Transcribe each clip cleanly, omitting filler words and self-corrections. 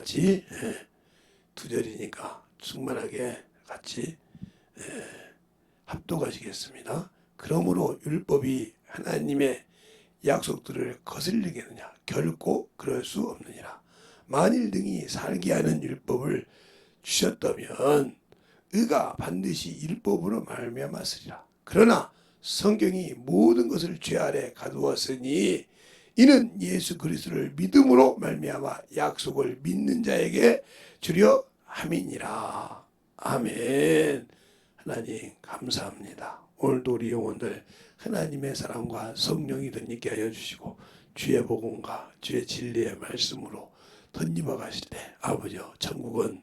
같이 두 절이니까 충만하게 같이 합독하시겠습니다. 그러므로 율법이 하나님의 약속들을 거슬리겠느냐? 결코 그럴 수 없느니라. 만일 등이 살게 하는 율법을 주셨다면 의가 반드시 율법으로 말미암았으리라. 그러나 성경이 모든 것을 죄 아래 가두었으니 이는 예수 그리스도를 믿음으로 말미암아 약속을 믿는 자에게 주려 함이니라. 아멘. 하나님 감사합니다. 오늘도 우리 영혼들 하나님의 사랑과 성령이 덧입게 하여 주시고 주의 복음과 주의 진리의 말씀으로 덧입어 가실 때 아버지여 천국은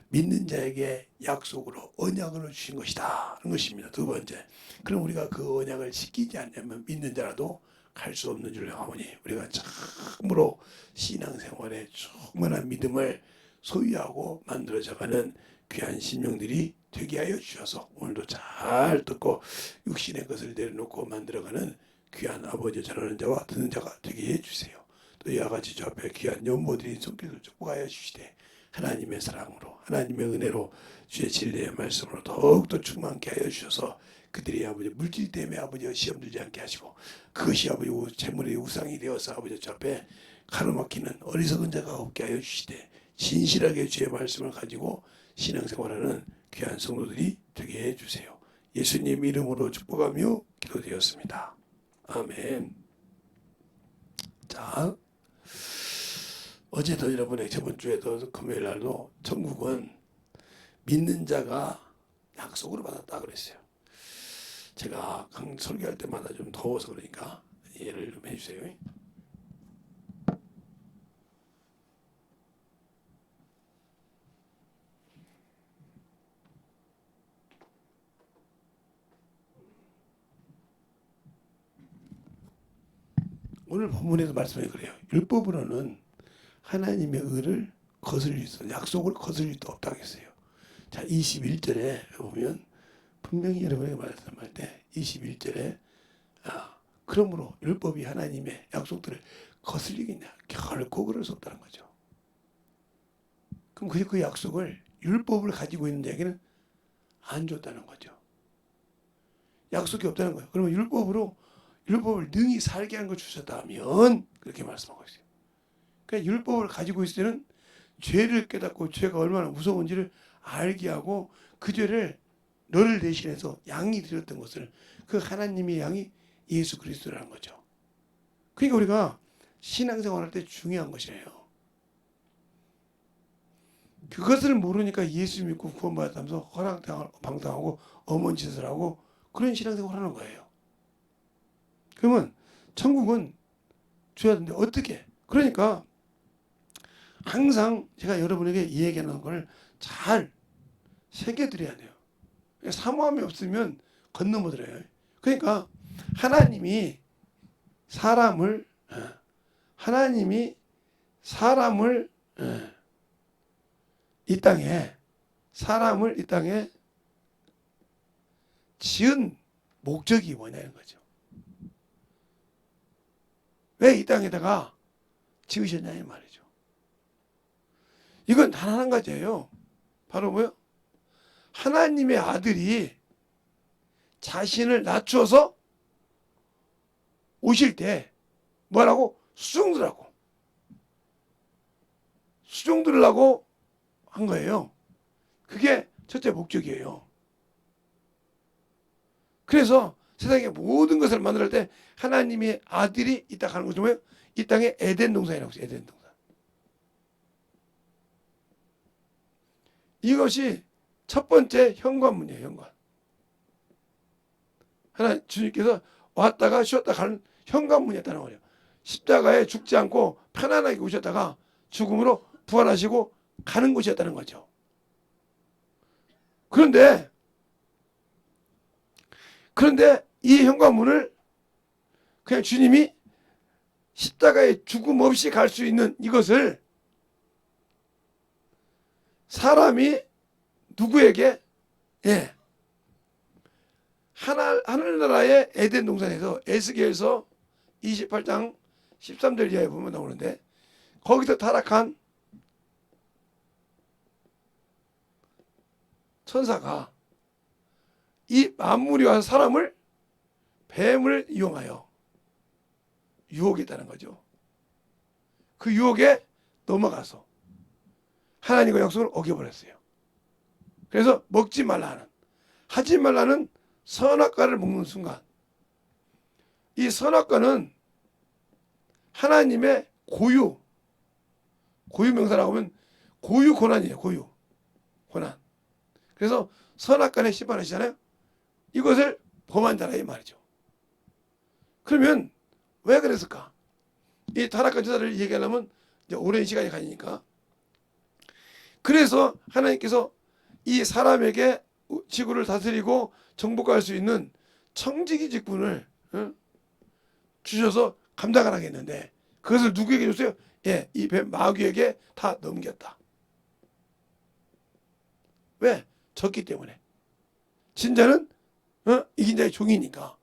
믿는 자에게 약속으로 언약으로 주신 것이다 하는 것입니다. 두 번째, 그럼 우리가 그 언약을 지키지 않으면 믿는 자라도 갈 수 없는 줄 아오니 우리가 참으로 신앙생활에 충만한 믿음을 소유하고 만들어져가는 귀한 심령들이 되게 하여 주셔서 오늘도 잘 듣고 육신의 것을 내려놓고 만들어가는 귀한 아버지 전하는 자와 듣는 자가 되게 해주세요. 또 이와 같이 저 앞에 귀한 연모들이 손길을 축복하여 주시되 하나님의 사랑으로 하나님의 은혜로 주의 진리의 말씀으로 더욱더 충만케 하여 주셔서 그들이 아버지 물질 때문에 아버지 시험 들지 않게 하시고 그것이 아버지 재물의 우상이 되어서 아버지 저 앞에 가로막히는 어리석은 자가 없게 하여 주시되 진실하게 주의 말씀을 가지고 신앙생활하는 귀한 성도들이 되게 해주세요. 예수님 이름으로 축복하며 기도되었습니다. 아멘. 자, 어제도 여러분의 저번 주에도 금요일 날도 천국은 믿는 자가 약속으로 받았다 그랬어요. 제가 설교할 때마다 좀 더워서 그러니까 이해를 좀 해주세요. 오늘 본문에서 말씀이 그래요. 율법으로는 하나님의 의를 거슬릴 수, 약속을 거슬릴 수 없다고 했어요. 자, 21절에 보면 분명히 여러분에게 말씀할 때 21절에 그러므로 율법이 하나님의 약속들을 거슬리겠냐? 결코 그럴 수 없다는 거죠. 그럼 그 약속을 율법을 가지고 있는 자에게는 안 줬다는 거죠. 약속이 없다는 거예요. 그러면 율법을 능히 살게 하는 걸 주셨다면 그렇게 말씀하고 있어요. 그러니까 율법을 가지고 있을 때는 죄를 깨닫고 죄가 얼마나 무서운지를 알게 하고 그 죄를 너를 대신해서 양이 드렸던 것을 그 하나님의 양이 예수 그리스도라는 거죠. 그러니까 우리가 신앙생활할 때 중요한 것이에요. 그것을 모르니까 예수 믿고 구원받았다면서 허랑방탕하고 어머니 짓을 하고 그런 신앙생활을 하는 거예요. 그러면 천국은 줘야 되는데 어떻게? 그러니까 항상 제가 여러분에게 이 얘기하는 걸 잘 새겨드려야 돼요. 사모함이 없으면 건너버려요. 그러니까 하나님이 사람을 이 땅에 지은 목적이 뭐냐는 거죠. 왜 이 땅에다가 지으셨냐는 말이죠. 이건 단 한 가지예요. 바로 뭐요? 하나님의 아들이 자신을 낮춰서 오실 때 뭐라고? 수종 들으라고 한 거예요. 그게 첫째 목적이에요. 그래서 세상의 모든 것을 만들 때 하나님의 아들이 이 땅 하는 것이 뭐예요? 이 땅에 에덴 동산이라고 했어요. 에덴 동산. 이것이 첫 번째 현관문이에요. 현관. 하나님 주님께서 왔다가 쉬었다 가는 현관문이었다는 거예요. 십자가에 죽지 않고 편안하게 오셨다가 죽음으로 부활하시고 가는 곳이었다는 거죠. 그런데 이 현관문을 그냥 주님이 십자가에 죽음 없이 갈 수 있는 이것을 사람이 누구에게 하늘나라의 에덴 동산에서 에스겔서 28장 13절 이하에 보면 나오는데 거기서 타락한 천사가 이 만물이 와서 사람을 뱀을 이용하여 유혹했다는 거죠. 그 유혹에 넘어가서 하나님과 약속을 어겨버렸어요. 그래서 먹지 말라는, 하지 말라는 선악과를 먹는 순간, 이 선악과는 하나님의 고유명사라고 하면 고유 고난이에요. 고유 고난. 그래서 선악과에 심판하시잖아요. 이것을 범한 자라 이 말이죠. 그러면 왜 그랬을까? 이 타락한 자를 얘기하려면 이제 오랜 시간이 가니까. 그래서 하나님께서 이 사람에게 지구를 다스리고 정복할 수 있는 청지기 직분을 주셔서 감당을 하겠는데, 그것을 누구에게 줬어요? 예, 이 뱀 마귀에게 다 넘겼다. 왜? 졌기 때문에. 진자는 이긴 자의 종이니까.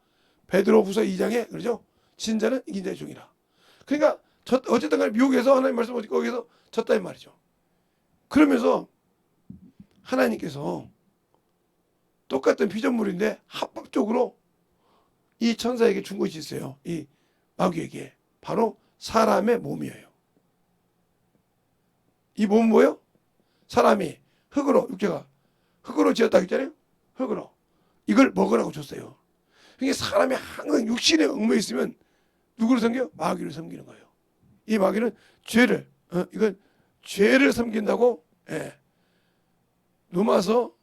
베드로후서 2장에 그러죠? 진자는 이긴 자의 종이라. 그러니까 어쨌든 간에 미혹에서 하나님 말씀 거기서 졌다 이 말이죠. 그러면서 하나님께서 똑같은 피조물인데 합법적으로 이 천사에게 준 것이 있어요. 이 마귀에게. 바로 사람의 몸이에요. 이 몸은 뭐예요? 사람이 흙으로, 육체가 흙으로 지었다고 했잖아요. 흙으로. 이걸 먹으라고 줬어요. 그러니까 사람이 항상 육신에 얽매여 있으면 누구를 섬겨요? 마귀를 섬기는 거예요. 이 마귀는 죄를, 이건 죄를 섬긴다고, 예. 로마서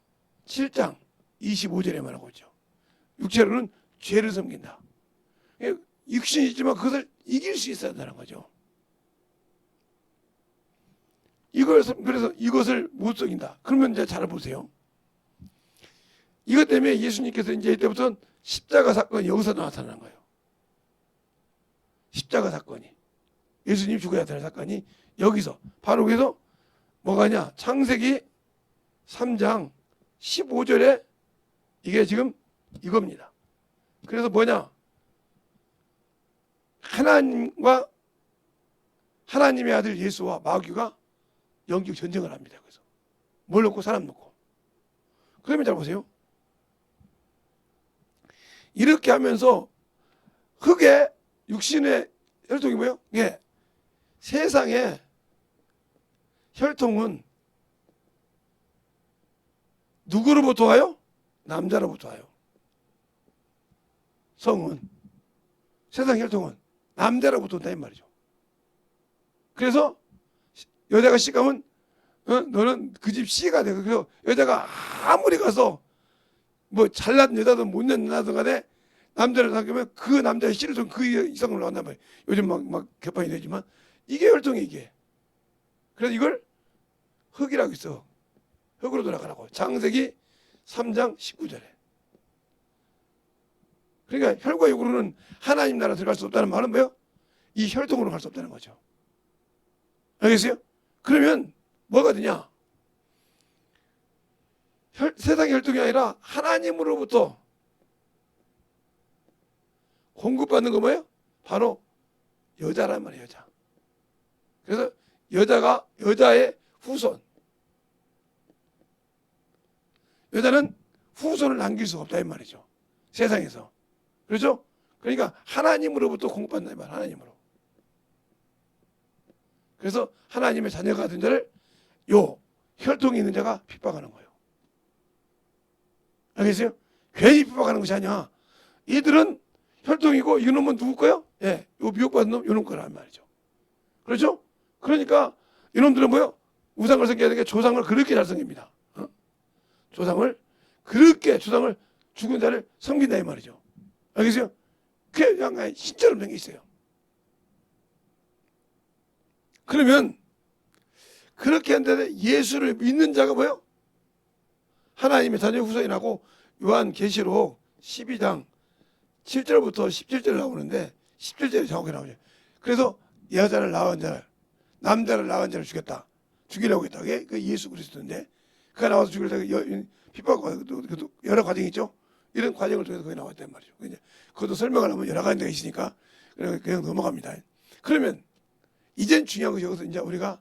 7장 25절에 말하고 있죠. 육체로는 죄를 섬긴다. 육신이 있지만 그것을 이길 수 있어야 한다는 거죠. 그래서 이것을 못 속인다. 그러면 이제 잘 보세요. 이것 때문에 예수님께서 이제 이때부터는 십자가 사건이 여기서 나타나는 거예요. 십자가 사건이. 예수님 죽어야 될 사건이 여기서. 바로 여기서 뭐가냐. 창세기 3장 15절에 이게 지금 이겁니다. 그래서 뭐냐. 하나님과 하나님의 아들 예수와 마귀가 영적 전쟁을 합니다. 그래서 뭘 놓고 사람 놓고. 그러면 잘 보세요. 이렇게 하면서 흙의 육신의 혈통이 뭐예요? 예. 세상의 혈통은 누구로부터 와요? 남자로부터 와요. 성은. 세상 혈통은 남자로부터 온다 이 말이죠. 그래서 여자가 씨가면 너는 그 집 씨가 돼. 그래서 여자가 아무리 가서 뭐 잘난 여자든 못난 여자든 간에 남자를 사귀면 그 남자의 씨를 좀 그 이성을 낳는단 말이에요. 요즘 막 개판이 되지만 이게 혈통이 이게. 그래서 이걸 흙이라고 있어. 흙으로 돌아가라고. 창세기 3장 19절에. 그러니까 혈과 육으로는 하나님 나라 들어갈 수 없다는 말은 뭐예요? 이 혈통으로 갈 수 없다는 거죠. 알겠어요? 그러면 뭐가 되냐? 세상의 혈통이 아니라 하나님으로부터 공급받는 거 뭐예요? 바로 여자란 말이에요. 여자. 그래서 여자가 여자의 후손. 여자는 후손을 남길 수가 없다 이 말이죠. 세상에서. 그렇죠? 그러니까 하나님으로부터 공급받는 말. 하나님으로. 그래서 하나님의 자녀가 된 자를 요 혈통이 있는 자가 핍박하는 거예요. 알겠어요? 괜히 핍박하는 것이 아니야. 이들은 혈통이고 이놈은 누구 거요? 예, 요 미혹받은 놈 이놈 거란 말이죠. 그렇죠? 그러니까 이놈들은 뭐요? 우상을 섬겨야 되게 조상을 그렇게 잘 섬깁니다. 조상을 그렇게 조상을 죽은 자를 섬긴다 이 말이죠. 알겠어요? 그게 그냥 신처럼 생겨 있어요. 그러면 그렇게 한데 예수를 믿는 자가 뭐예요? 하나님의 자녀 후손이라고 요한계시록 12장 7절부터 17절 나오는데 17절이 정확히 나오죠. 그래서 여자를 낳은 자를 남자를 낳은 자를 죽였다. 죽이려고 했다. 그게 그 예수 그리스도인데 그가 나와서 죽이려고 핍박하고 여러 과정이 있죠. 이런 과정을 통해서 거기 나왔단 말이죠. 그것도 설명을 하면 여러 가지가 있으니까 그냥 넘어갑니다. 그러면 이젠 중요한 것이 여기서 이제 우리가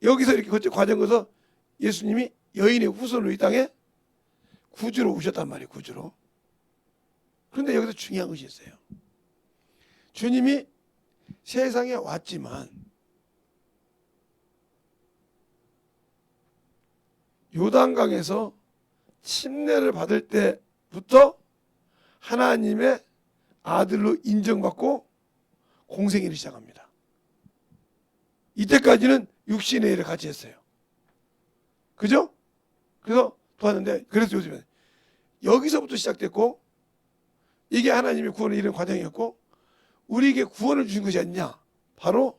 여기서 이렇게 과정 거서 예수님이 여인의 후손으로 이 땅에 구주로 오셨단 말이에요. 구주로. 그런데 여기서 중요한 것이 있어요. 주님이 세상에 왔지만 요단강에서 침례를 받을 때부터 하나님의 아들로 인정받고 공생애를 시작합니다. 이때까지는 육신의 일을 같이 했어요. 그죠? 그래서 도왔는데, 그래서 요즘에 여기서부터 시작됐고, 이게 하나님의 구원을 이루는 과정이었고, 우리에게 구원을 주신 것이 아니냐? 바로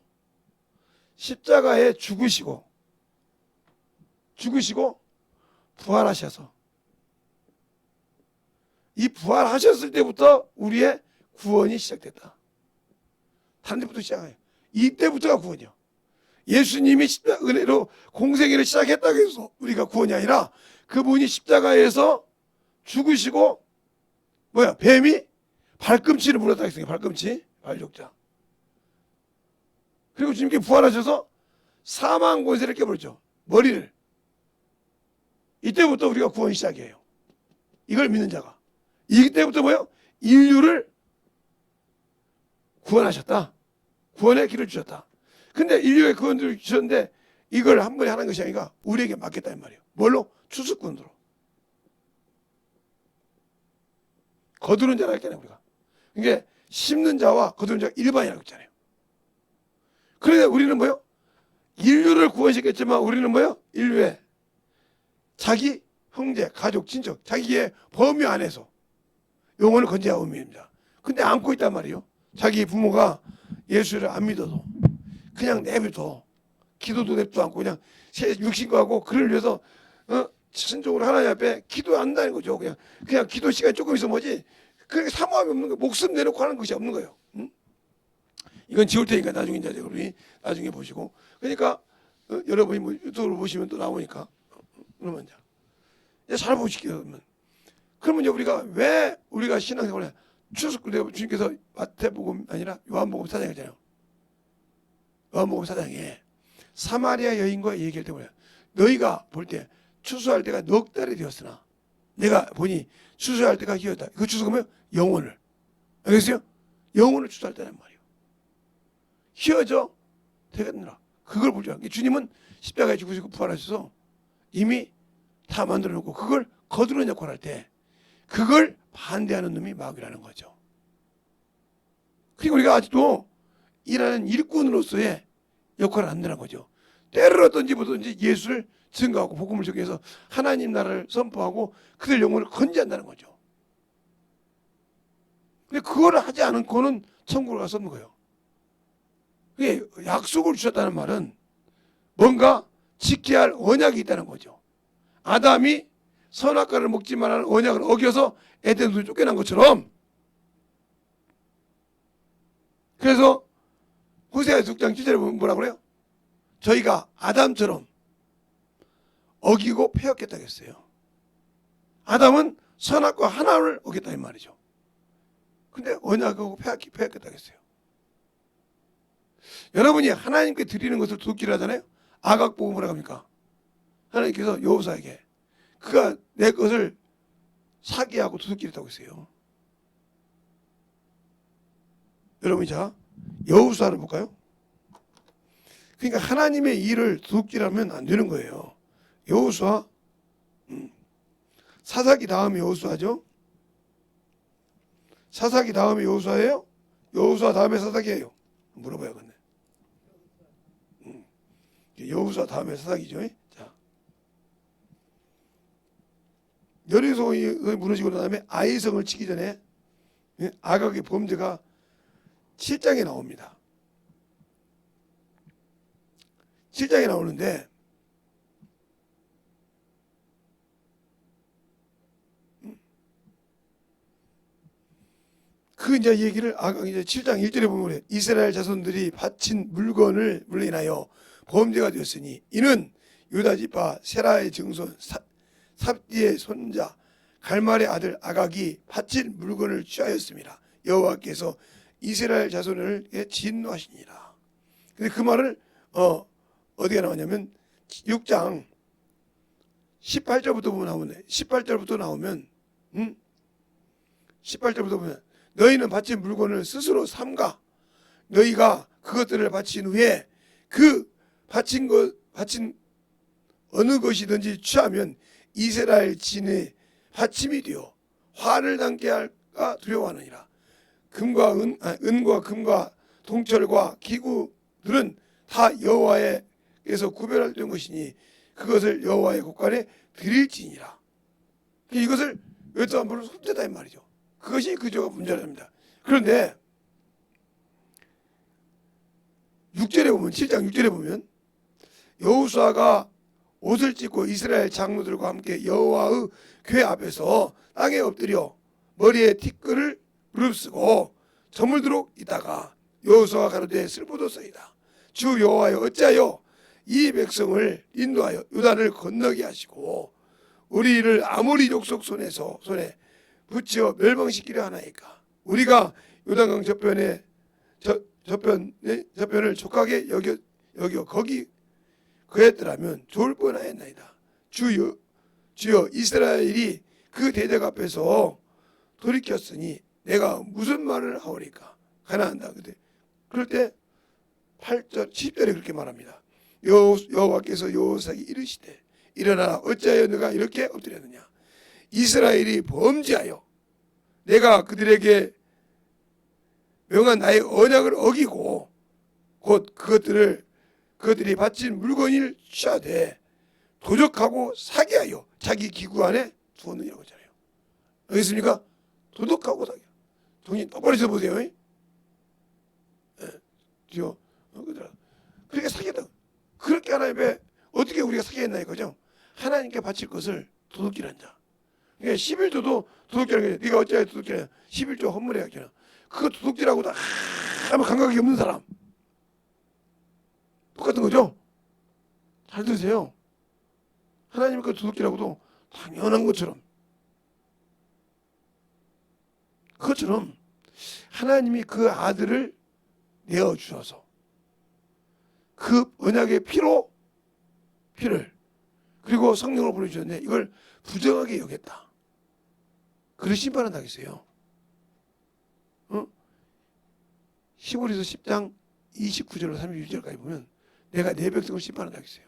십자가에 죽으시고 부활하셔서, 이 부활하셨을 때부터 우리의 구원이 시작됐다. 다른 데부터 시작해요. 이때부터가 구원이요. 예수님이 십자가 은혜로 공생애를 시작했다고 해서 우리가 구원이 아니라, 그분이 십자가에서 죽으시고 뱀이 발꿈치를 물었다 했어요. 발꿈치, 발족자. 그리고 주님께 부활하셔서 사망 권세를 깨버렸죠. 머리를. 이때부터 우리가 구원이 시작이에요. 이걸 믿는 자가. 이때부터 인류를 구원하셨다. 구원의 길을 주셨다. 근데 인류의 구원을 주셨는데, 이걸 한 번에 하는 것이 아니라 우리에게 맡겼다는 말이에요. 뭘로? 추수꾼으로. 거두는 자라 했잖아요, 우리가. 이게 심는 자와 거두는 자가 일반이라고 했잖아요. 그런데 우리는 인류를 구원시켰지만 우리는 인류의 자기 형제, 가족, 친척, 자기의 범위 안에서 영혼을 건져야 의미입니다. 근데 안고 있단 말이에요. 자기 부모가 예수를 안 믿어도 그냥 내버려, 기도도 냅도 않고 그냥 육신과하고 그를 위해서 신적으로 하나님 앞에 기도 안 한다는 거죠. 그냥 기도 시간이 조금 있어 뭐지. 그렇게 사모함이 없는 거예요. 목숨 내놓고 하는 것이 없는 거예요. 응? 이건 지울 테니까 나중에 이제 여러분이 나중에 보시고. 그러니까 여러분이 유튜브로 보시면 또 나오니까. 그러면 이제 잘 보실게요. 그러면 이제 우리가 신앙생활에 추수꾼 주님께서 마태복음 아니라 요한복음 4장이잖아요. 요한복음 4장에 사마리아 여인과 얘기할 때 너희가 볼 때 추수할 때가 넉 달이 되었으나 내가 보니 추수할 때가 희었다. 그 추수가 영혼을. 알겠어요? 영혼을 추수할 때란 말이에요. 희어져 되겠느라. 그걸 보죠. 주님은 십자가에 죽으시고 부활하셔서 이미 다 만들어 놓고 그걸 거두는 역할을 할 때 그걸 반대하는 놈이 마귀라는 거죠. 그리고 우리가 아직도 일하는 일꾼으로서의 역할을 한다는 거죠. 때를 어떤지 보든지 예수를 증거하고 복음을 전해서 하나님 나라를 선포하고 그들 영혼을 건지한다는 거죠. 근데 그거를 하지 않고는 천국을 갈 수 없는 거예요. 그게 약속을 주셨다는 말은 뭔가 지켜야 할 언약이 있다는 거죠. 아담이 선악과를 먹지 말라는 언약을 어겨서 에덴으로 쫓겨난 것처럼, 그래서 호세아서 6장 7절에 보면 뭐라고 그래요? 저희가 아담처럼 어기고 패였겠다고 했어요. 아담은 선악과 하나를 어겼다는 말이죠. 근데 언약하고 패였겠다고 했어요. 여러분이 하나님께 드리는 것을 도둑질 하잖아요. 아각 보고 뭐라고 합니까? 하나님께서 여호수아에게 그가 내 것을 사기하고 도둑질했다고 했어요. 여러분이 자 여호수아를 볼까요? 그러니까 하나님의 일을 도둑질하면 안 되는 거예요. 여호수아, 사사기 다음에 여호수아죠. 사사기 다음에 여호수아예요? 여호수아 다음에 사사기예요? 물어봐야겠네. 여호수아 다음에 사사기죠. 자, 여리고성이 무너지고 난 다음에 아이성을 치기 전에 아각의 범죄가 7장에 나옵니다. 7장에 나오는데 그 이제 얘기를 이제 7장 1절에 보면 그래. 이스라엘 자손들이 바친 물건을 인하여 범죄가 되었으니 이는 유다 지파 세라의 증손 삽디의 손자 갈말의 아들 아각이 바친 물건을 취하였습니다. 여호와께서 이스라엘 자손을 진노하시니라. 근데 그 말을 어디에 나왔냐면 6장 18절부터 보면 나오네. 18절부터 나오면 18절부터 보면 너희는 바친 물건을 스스로 삼가 너희가 그것들을 바친 후에 그 바친 어느 것이든지 취하면 이스라엘 진의 바침이 되어 화를 당케 할까 두려워하느니라. 은과 금과 동철과 기구들은 다 여호와에게서 구별된 것이니 그것을 여호와의 곳간에 드릴지니라. 이것을 여기서 한번 손대다 이 말이죠. 그것이 그저가 문제랍니다. 그런데 6절에 보면 7장 6절에 보면 여호수아가 옷을 찢고 이스라엘 장로들과 함께 여호와의 궤 앞에서 땅에 엎드려 머리에 티끌을 무릅쓰고 저물도록 있다가 여호수아가 가로되 슬프도소이다. 주 여호와여 어찌하여 이 백성을 인도하여 요단을 건너게 하시고 우리를 아모리 족속 손에 붙여 멸망시키려 하나이까. 우리가 요단강 저편을 족하게 여겨 거기 그랬더라면 좋을 뻔하였나이다. 주여 이스라엘이 그 대적 앞에서 돌이켰으니 내가 무슨 말을 하오리까. 가나안다. 그럴 때 8절 10절에 그렇게 말합니다. 여호와께서 여호수아에게 이르시되 일어나라 어찌하여 너가 이렇게 엎드렸느냐. 이스라엘이 범죄하여 내가 그들에게 명한 나의 언약을 어기고 곧 그것들이 바친 물건을 취하되 도적하고 사기하여 자기 기구 안에 두었느냐고 하잖아요. 알겠습니까? 도덕하고 사기. 정신 똑바로 있어보세요. 그렇게 사기했다. 그렇게 하나님의 어떻게 우리가 사기했나 이거죠. 하나님께 바칠 것을 도둑질한 자. 그러니까 11조도 도둑질하는 게 네가 어찌하여 도둑질하냐. 11조 헌물에 하잖아. 그거 도둑질하고도 아무 감각이 없는 사람. 똑같은 거죠. 잘 들으세요. 하나님 그 도둑질하고도 당연한 것처럼 그것처럼 하나님이 그 아들을 내어주셔서 그 언약의 피를 그리고 성령을 보내주셨는데 이걸 부정하게 여겼다. 그를 심판한다겠어요. 히브리서 10장 29절로 31절까지 보면 내가 내 백성을 심판한다겠어요.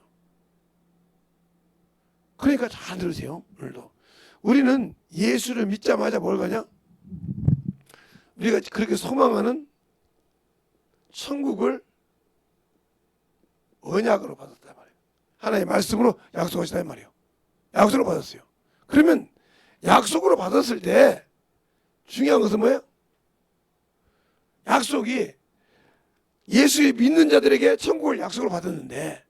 그러니까 잘 들으세요. 오늘도 우리는 예수를 믿자마자 뭘 가냐? 우리가 그렇게 소망하는 천국을 언약으로 받았단 말이에요. 하나님의 말씀으로 약속하시단 말이에요. 약속으로 받았어요. 그러면 약속으로 받았을 때 중요한 것은 뭐예요? 약속이 예수를 믿는 자들에게 천국을 약속으로 받았는데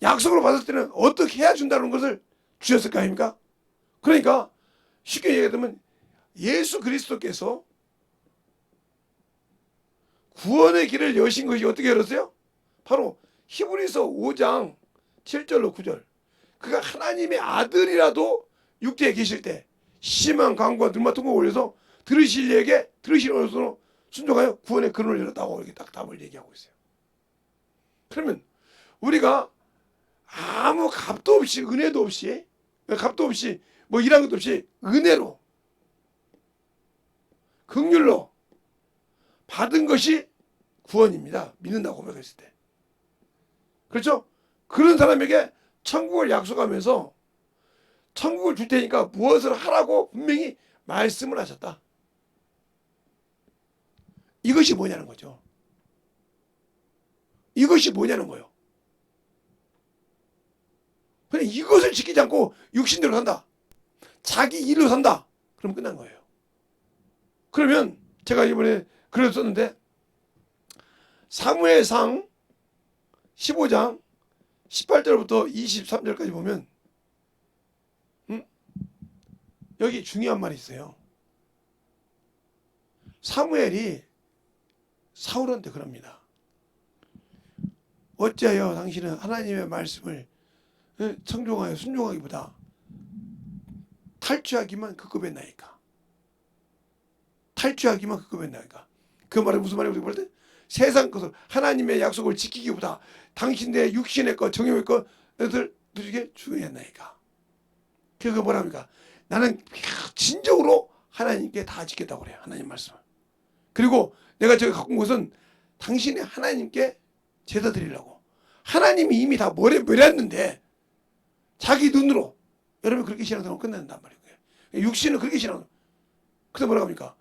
약속으로 받았을 때는 어떻게 해야 준다는 것을 주셨을 거 아닙니까? 그러니까 쉽게 얘기하면 예수 그리스도께서 구원의 길을 여신 것이 어떻게 열었어요? 바로 히브리서 5장 7절로 9절. 그가 하나님의 아들이라도 육체에 계실 때 심한 강과 눈만 통곡 올려서 들으실 이에게 들으시는 것으로 순종하여 구원의 근원을 열었다고 이렇게 딱 답을 얘기하고 있어요. 그러면 우리가 아무 값도 없이 은혜도 없이 뭐 일한 것도 없이 은혜로 긍휼로 받은 것이 구원입니다. 믿는다고 고백했을 때. 그렇죠? 그런 사람에게 천국을 약속하면서 천국을 줄 테니까 무엇을 하라고 분명히 말씀을 하셨다. 이것이 뭐냐는 거죠. 이것이 뭐냐는 거예요. 그냥 이것을 지키지 않고 육신대로 산다. 자기 일로 산다. 그럼 끝난 거예요. 그러면 제가 이번에 글을 썼는데 사무엘상 15장 18절부터 23절까지 보면 여기 중요한 말이 있어요. 사무엘이 사울한테 그럽니다. 어찌하여 당신은 하나님의 말씀을 청종하여 순종하기보다 탈취하기만 급급했나이까. 탈취하기만 급급했나이까. 그 말은 무슨 말이냐고 볼 때 세상 것을 하나님의 약속을 지키기보다 당신의 육신의 것 정욕의 것을 두들겨 죽여야나이까. 그게 뭐랍니까? 나는 진정으로 하나님께 다 지켰다고 그래요. 하나님 말씀을. 그리고 내가 저기 갖고 온 것은 당신이 하나님께 제사 드리려고. 하나님이 이미 다 뭐랬는데 자기 눈으로 여러분 그렇게 신앙생활 끝낸단 말이에요. 육신은 그렇게 신앙. 그래서 뭐라고 합니까?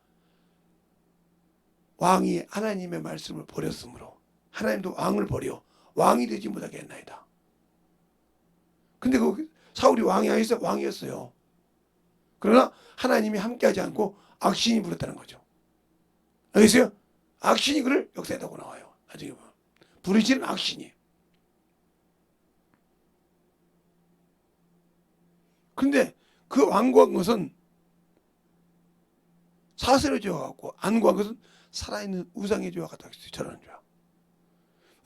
왕이 하나님의 말씀을 버렸으므로 하나님도 왕을 버려 왕이 되지 못하게 했나이다. 근데 그 사울이 왕이 아니었어요. 왕이었어요. 그러나 하나님이 함께하지 않고 악신이 부렸다는 거죠. 알겠어요? 악신이 그를 역사했다고 나와요. 나중에 보면. 부르짖는 악신이. 근데 그 완고한 것은 사슬의 죄와 같고 안고한 것은 살아있는 우상의 죄와 같다. 저라는 죄와.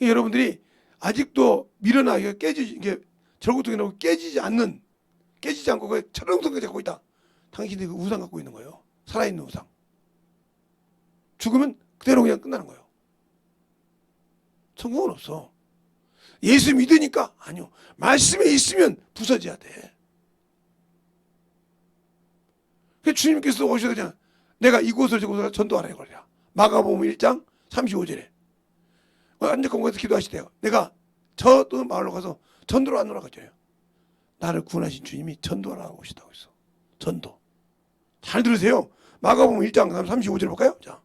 여러분들이 아직도 밀어나 이게 절구통이라고 깨지지 않고 그 철렁성까지 갖고 있다. 당신들이 그 우상 갖고 있는 거예요. 살아있는 우상. 죽으면 그대로 그냥 끝나는 거예요. 천국은 없어. 예수 믿으니까? 아니요. 말씀에 있으면 부서져야 돼. 주님께서 오셔서 그냥 내가 이곳을 저곳을 전도하라 그러라. 마가복음 1장 35절에 안전공간에서 기도하시대요. 내가 저 또 마을로 가서 전도를 하노라 그러죠. 나를 구원하신 주님이 전도하라고 오시다고 했어. 전도. 잘 들으세요. 마가복음 1장 35절 볼까요? 자,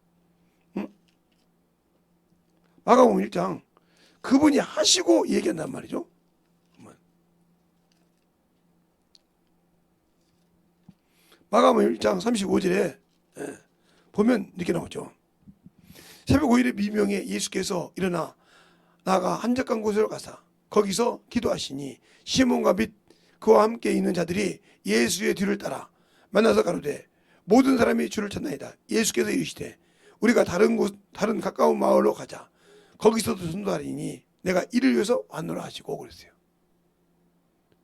마가복음 1장 그분이 하시고 얘기한단 말이죠. 마가복음 1장 35절에 보면 이렇게 나오죠. 새벽 5일의 미명에 예수께서 일어나 나가 한적한 곳으로 가사 거기서 기도하시니 시몬과 및 그와 함께 있는 자들이 예수의 뒤를 따라 만나서 가로되 모든 사람이 주를 찾나이다. 예수께서 이르시되 우리가 다른 가까운 마을로 가자. 거기서도 전도하리니 내가 이를 위해서 왔노라 하시고 그랬어요.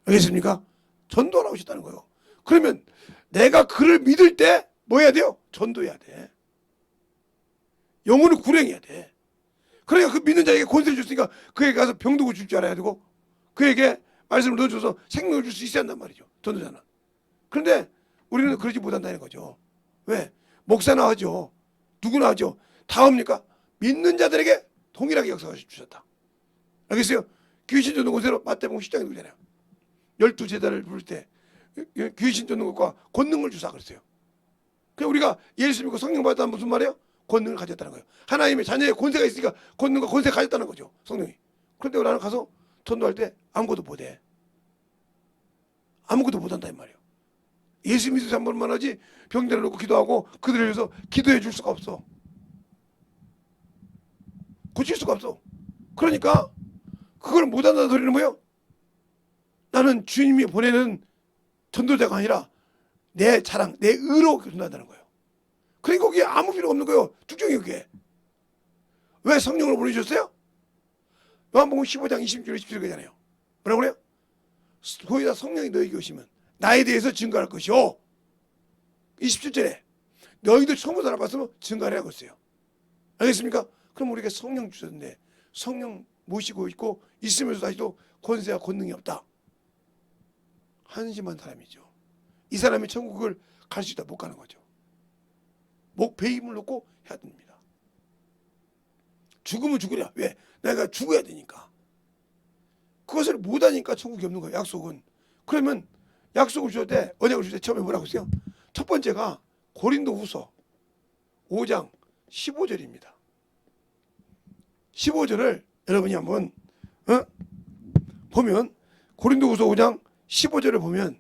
알겠습니까? 전도하라고 하셨다는 거예요. 그러면 내가 그를 믿을 때 뭐 해야 돼요? 전도해야 돼. 영혼을 구령해야 돼. 그러니까 그 믿는 자에게 권세를 줬으니까 그에게 가서 병도 고칠 줄 알아야 되고 그에게 말씀을 넣어줘서 생명을 줄 수 있어야 한단 말이죠. 전도자는. 그런데 우리는 그러지 못한다는 거죠. 왜? 목사나 하죠. 누구나 하죠. 다 합니까? 믿는 자들에게 동일하게 역사를 주셨다. 알겠어요? 귀신 쫓는 곳으로 마태복음 10장에 누구잖아요. 12제자를 부를 때 귀신 쫓는 것과 권능을 주사 그랬어요. 그냥 우리가 예수 믿고 성령 받았다는 무슨 말이에요? 권능을 가졌다는 거예요. 하나님의 자녀의 권세가 있으니까 권능과 권세를 가졌다는 거죠. 성령이. 그런데 나는 가서 전도할 때 아무것도 못해. 아무것도 못한다 이 말이에요. 예수 믿어서 한 번만 하지 병들어 놓고 기도하고 그들을 위해서 기도해 줄 수가 없어. 고칠 수가 없어. 그러니까 그걸 못한다는 소리는 뭐예요? 나는 주님이 보내는 전도자가 아니라 내 자랑, 내 의로 전도한다는 거예요. 그러니까 거기에 아무 필요 없는 거예요. 특정이 그게. 왜 성령을 보내주셨어요? 요한복음 15장 20절 27절이잖아요. 뭐라고 그래요? 거기다 성령이 너에게 오시면 나에 대해서 증거할 것이요. 27절에 너희도 처음부터 알아봤으면 증거하라고 했어요. 알겠습니까? 그럼 우리가 성령 주셨는데 성령 모시고 있고 있으면서 다시도 권세와 권능이 없다. 한심한 사람이죠. 이 사람이 천국을 갈 수 있다 못 가는 거죠. 배임을 놓고 해야 됩니다. 죽으면 죽으랴. 왜? 내가 죽어야 되니까. 그것을 못하니까 천국이 없는 거예요. 약속은. 그러면 약속을 주실 때 언약을 주실 때 처음에 뭐라고 했어요? 첫 번째가 고린도후서 5장 15절입니다. 15절을 여러분이 한번 보면 고린도후서 5장 15절을 보면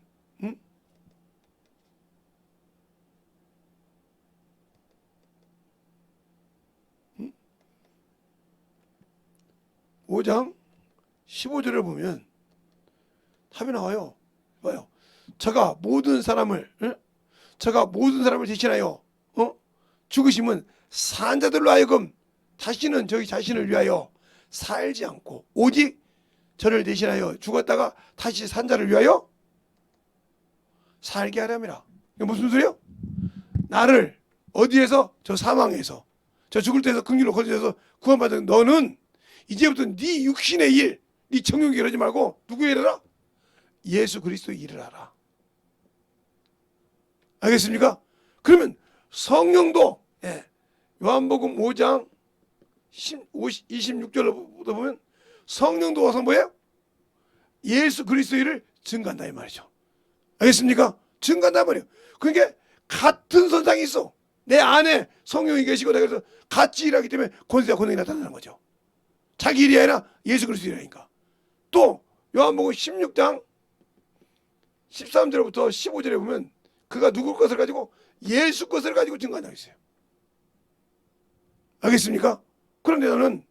5장 15절을 보면 답이 나와요. 봐요. 저가 모든 사람을 대신하여 죽으심은 산 자들로 하여금 다시는 저희 자신을 위하여 살지 않고 오직 저를 대신하여 죽었다가 다시 산 자를 위하여 살게 하려니라. 이게 무슨 소리예요? 나를 어디에서? 저 사망에서 저 죽을 때에서 긍휼로 거두어서 구원받은 너는 이제부터 네 육신의 일, 네 정욕이 이러지 말고 누구의 일을 해라? 예수 그리스도의 일을 알아. 알겠습니까? 그러면 성령도 요한복음 5장 26절로 보면 성령도 와서 뭐예요? 예수 그리스도의 일을 증거한다 이 말이죠. 알겠습니까? 증거한다 말이에요. 그러니까 같은 선상이 있어. 내 안에 성령이 계시고 내가 그래서 같이 일하기 때문에 권세와 권능이 나타나는 거죠. 자기 일이 아니라 예수 그리스도 일이니까. 또 요한복음 16장 13절부터 15절에 보면 그가 누구 것을 가지고 예수 것을 가지고 증거한다고 했어요. 알겠습니까? 그런데 나는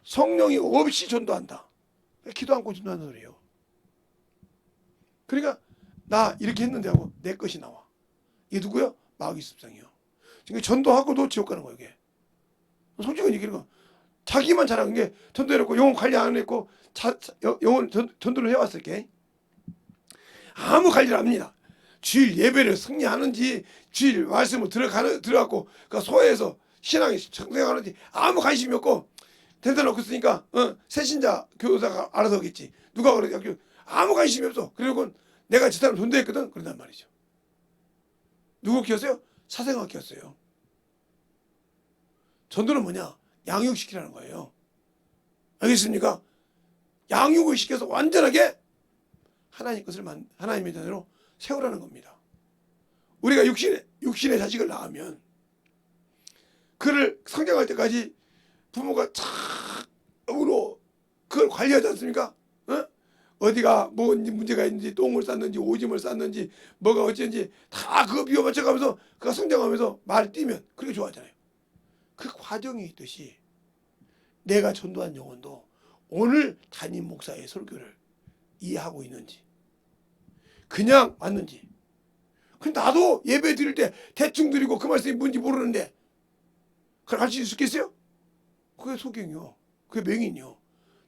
성령이 없이 전도한다. 기도 않고 전도하는 소리예요. 그러니까 나 이렇게 했는데 하고 내 것이 나와. 이게 누구야? 마귀 습성이요. 지금 전도하고도 지옥 가는 거예요. 이게. 솔직히 얘기하는 거. 자기만 잘하는 게 전도해놓고 영혼 관리 안 했고 영혼 전도를 해왔을 게 아무 관리를 안 합니다. 주일 예배를 승리하는지 주일 말씀을 들어가고 그 소회에서 신앙이 성장하는지 아무 관심이 없고 대다 놓고 있으니까 새신자 교사가 알아서 하겠지. 누가 그래 아무 관심이 없어. 그리고 내가 저 사람 전도했거든. 그런단 말이죠. 누구 키웠어요? 사생아 키웠어요. 전도는 뭐냐? 양육시키라는 거예요. 알겠습니까? 양육을 시켜서 완전하게 하나님 것을 하나님의 자녀로 세우라는 겁니다. 우리가 육신의 자식을 낳으면 그를 성장할 때까지 부모가 착으로 그걸 관리하지 않습니까? 어디가 뭐 문제가 있는지 똥을 쌌는지 오줌을 쌌는지 뭐가 어쩐지 다 그거 비워 맞춰가면서 그가 성장하면서 말 뛰면 그렇게 좋아하잖아요. 그 과정이 있듯이 내가 전도한 영혼도 오늘 담임 목사의 설교를 이해하고 있는지 그냥 왔는지 근데 나도 예배 드릴 때 대충 드리고 그 말씀이 뭔지 모르는데 그걸 가르칠 수 있겠어요? 그게 소경이요. 그게 맹인이요.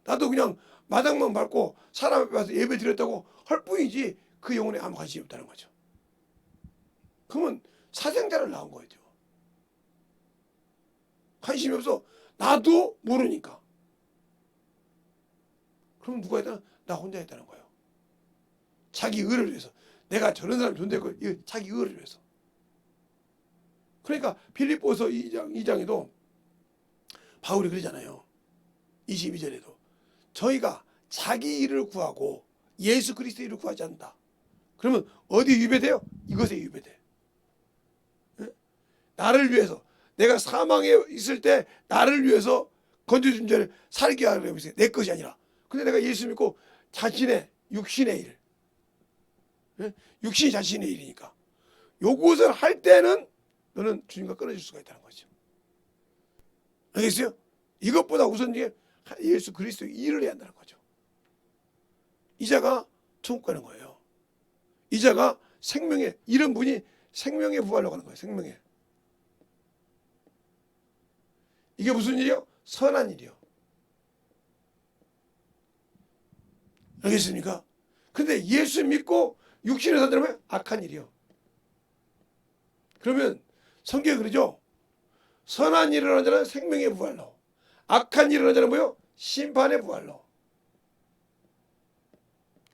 나도 그냥 마당만 밟고 사람 앞에 와서 예배 드렸다고 할 뿐이지 그 영혼에 아무 관심이 없다는 거죠. 그러면 사생자를 낳은 거죠. 관심이 없어. 나도 모르니까. 그럼 누가 했다나? 나 혼자 했다는 거예요. 자기 의를 위해서. 내가 저런 사람 존재했고 자기 의를 위해서. 그러니까 빌립보서 2장에도 바울이 그러잖아요. 22절에도 저희가 자기 일을 구하고 예수 그리스도 일을 구하지 않는다. 그러면 어디에 유배돼요? 이것에 유배돼. 나를 위해서 내가 사망에 있을 때 나를 위해서 건져준 자를 살게 하려고 했어요. 내 것이 아니라. 근데 내가 예수 믿고 자신의 육신의 일 육신이 자신의 일이니까 요것을 할 때는 너는 주님과 끊어질 수가 있다는 거죠. 알겠어요? 이것보다 우선 예수 그리스도의 일을 해야 한다는 거죠. 이자가 천국 가는 거예요. 이자가 생명의 이런 분이 생명의 부활로 가는 거예요. 생명의. 이게 무슨 일이요? 선한 일이요. 알겠습니까? 근데 예수 믿고 육신을 산다면 악한 일이요. 그러면 성경에 그러죠. 선한 일을 하는 자는 생명의 부활로, 악한 일을 하는 자는 뭐요? 심판의 부활로.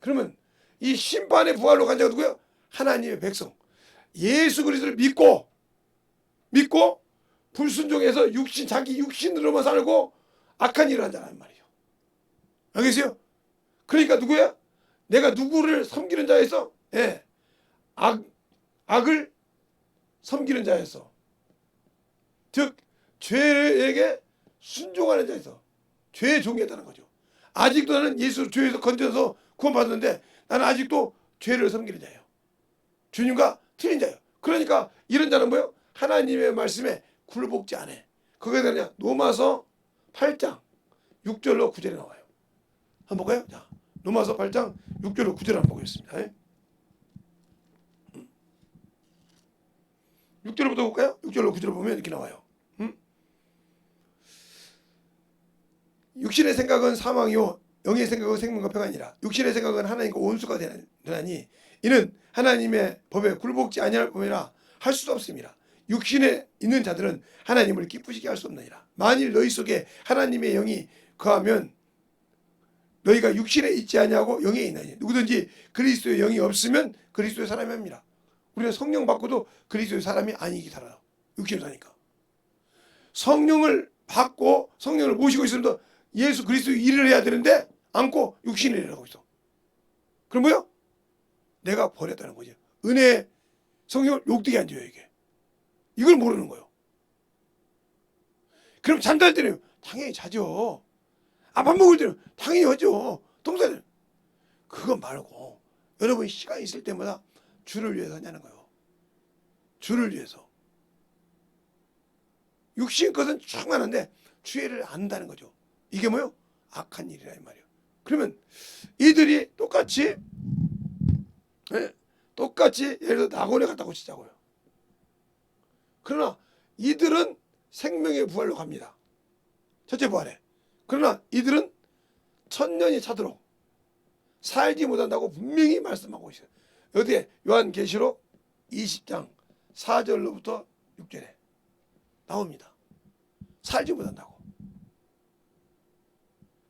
그러면 이 심판의 부활로 간 자가 누구예요? 하나님의 백성. 예수 그리스도를 믿고 불순종해서 자기 육신으로만 살고 악한 일을 한다는 말이에요. 알겠어요? 그러니까 누구야? 내가 누구를 섬기는 자에서 악을 섬기는 자에서 즉 죄에게 순종하는 자에서 죄의 종이었다는 거죠. 아직도 나는 예수 죄에서 건져서 구원받았는데 나는 아직도 죄를 섬기는 자예요. 주님과 틀린 자예요. 그러니까 이런 자는 뭐예요? 하나님의 말씀에 굴복지 않아. 그게 뭐냐? 로마서 8장 6절로 9절에 나와요. 한번 볼까요? 자, 로마서 8장 6절로 9절 한번 보겠습니다. 6절부터 볼까요? 6절로 9절을 보면 이렇게 나와요. 육신의 생각은 사망이요 영의 생각은 생명과 평안이라. 육신의 생각은 하나님과 원수가 되나니 이는 하나님의 법에 굴복지 아니할 뿐이라 할 수도 없습니다. 육신에 있는 자들은 하나님을 기쁘시게 할 수 없느니라. 만일 너희 속에 하나님의 영이 거하면 너희가 육신에 있지 아니하고 영에 있나니 누구든지 그리스도의 영이 없으면 그리스도의 사람이 아닙니다. 우리가 성령 받고도 그리스도의 사람이 아니기 살아요. 육신으로 사니까. 성령을 받고 성령을 모시고 있으면서 예수 그리스도의 일을 해야 되는데 않고 육신의 일을 하고 있어. 그럼 뭐야? 내가 버렸다는 거죠. 은혜 성령을 욕되게 안 줘요 이게. 이걸 모르는 거예요. 그럼 잠잘 때는 당연히 자죠. 밥 먹을 때는 당연히 하죠. 동사는 그거 말고 여러분 시간 있을 때마다 주를 위해서 하냐는 거예요. 주를 위해서. 육신 것은 충만한데 주의를 안다는 거죠. 이게 뭐요? 악한 일이라 이 말이에요. 그러면 이들이 똑같이 예를 들어 낙원에 갔다고 치자고요. 그러나 이들은 생명의 부활로 갑니다. 첫째 부활에. 그러나 이들은 천년이 차도록 살지 못한다고 분명히 말씀하고 있어요. 어디에? 요한계시록 20장 4절로부터 6절에 나옵니다. 살지 못한다고.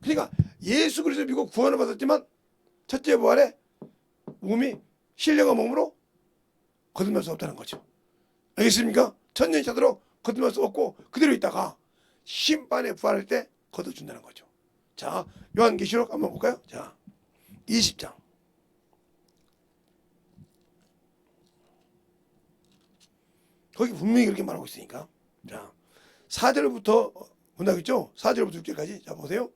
그러니까 예수 그리스도 믿고 구원을 받았지만 첫째 부활에 몸이 신령한 몸으로 거듭날 수 없다는 거죠. 알겠습니까? 천년이 차도록 거듭날 수 없고 그대로 있다가 심판에 부활할 때 거둬준다는 거죠. 자, 요한계시록 한번 볼까요? 자, 20장. 거기 분명히 그렇게 말하고 있으니까. 자, 4절부터 본다겠죠? 4절부터 6절까지. 자, 보세요.